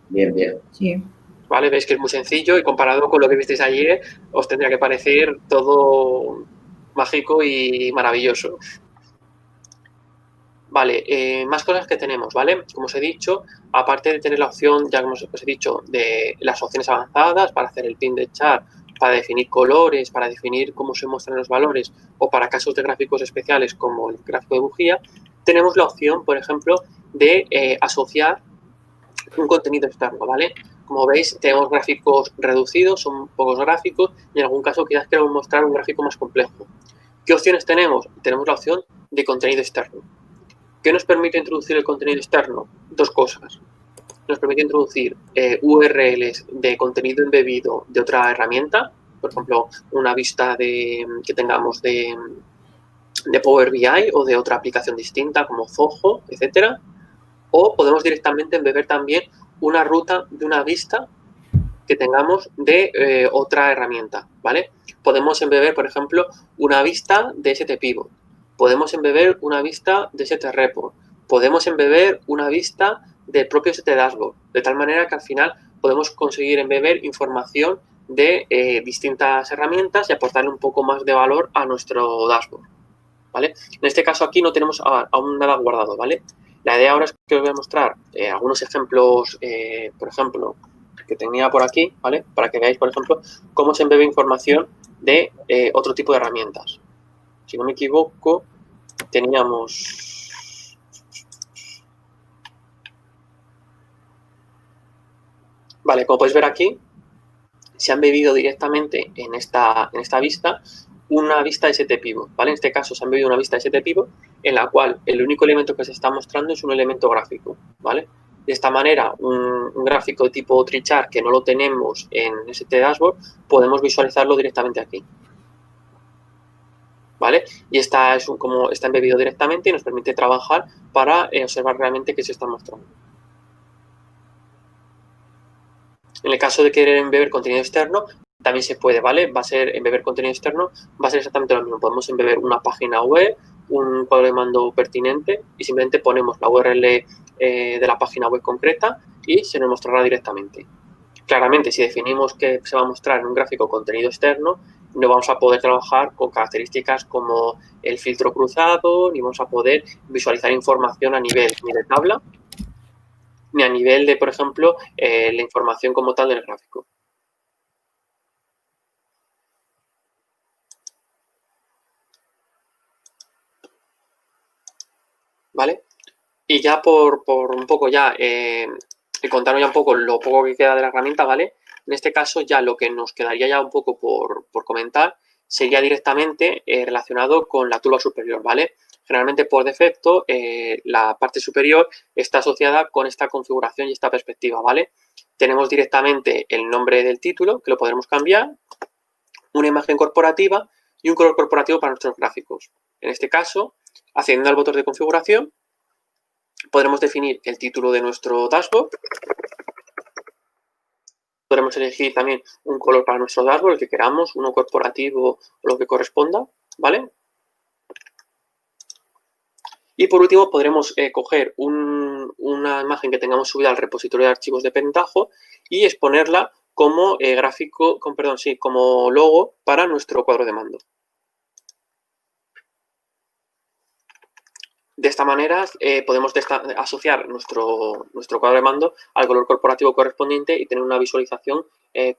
Bien, bien. Sí. ¿Vale? Veis que es muy sencillo y comparado con lo que visteis ayer, os tendría que parecer todo mágico y maravilloso. Vale, más cosas que tenemos, ¿vale? Como os he dicho, aparte de tener la opción, ya como os he dicho, de las opciones avanzadas para hacer el pin de chart, para definir colores, para definir cómo se muestran los valores o para casos de gráficos especiales como el gráfico de bujía, tenemos la opción, por ejemplo, de asociar un contenido externo, ¿vale? Como veis, tenemos gráficos reducidos, son pocos gráficos y en algún caso quizás queremos mostrar un gráfico más complejo. ¿Qué opciones tenemos? Tenemos la opción de contenido externo. ¿Qué nos permite introducir el contenido externo? 2 cosas. Nos permite introducir URLs de contenido embebido de otra herramienta, por ejemplo, una vista que tengamos de Power BI o de otra aplicación distinta como Zoho, etcétera. O podemos directamente embeber también una ruta de una vista que tengamos de otra herramienta, ¿vale? Podemos embeber, por ejemplo, una vista de STPivot. Podemos embeber una vista de STReport. Podemos embeber una vista del propio STDashboard. De tal manera que al final podemos conseguir embeber información de distintas herramientas y aportarle un poco más de valor a nuestro dashboard, ¿vale? En este caso aquí no tenemos aún nada guardado, ¿vale? La idea ahora es que os voy a mostrar algunos ejemplos, por ejemplo, que tenía por aquí, ¿vale? Para que veáis, por ejemplo, cómo se embebe información de otro tipo de herramientas. Si no me equivoco, teníamos... Vale, como podéis ver aquí, se ha embebido directamente en esta vista una vista de STPivot, ¿vale? En este caso se ha embebido una vista de STPivot en la cual el único elemento que se está mostrando es un elemento gráfico, ¿vale? De esta manera, un gráfico de tipo tree chart que no lo tenemos en STDashboard, podemos visualizarlo directamente aquí, ¿vale? Y está embebido directamente y nos permite trabajar para observar realmente qué se está mostrando. En el caso de querer embeber contenido externo, también se puede, ¿vale? Embeber contenido externo va a ser exactamente lo mismo. Podemos embeber una página web, un cuadro de mando pertinente y simplemente ponemos la URL de la página web concreta y se nos mostrará directamente. Claramente, si definimos que se va a mostrar en un gráfico contenido externo, no vamos a poder trabajar con características como el filtro cruzado, ni vamos a poder visualizar información a nivel ni de tabla, ni a nivel de, por ejemplo, la información como tal del gráfico. ¿Vale? Y ya por un poco ya, contaros ya un poco lo poco que queda de la herramienta, ¿vale? En este caso ya lo que nos quedaría ya un poco por comentar sería directamente relacionado con la toolbar superior, ¿vale? Generalmente por defecto la parte superior está asociada con esta configuración y esta perspectiva, ¿vale? Tenemos directamente el nombre del título, que lo podremos cambiar, una imagen corporativa y un color corporativo para nuestros gráficos. En este caso, accediendo al botón de configuración, podremos definir el título de nuestro dashboard. Podremos elegir también un color para nuestro dashboard, el que queramos, uno corporativo o lo que corresponda, ¿vale? Y por último, podremos coger una imagen que tengamos subida al repositorio de archivos de Pentaho y exponerla como como logo para nuestro cuadro de mando. De esta manera podemos asociar nuestro cuadro de mando al color corporativo correspondiente y tener una visualización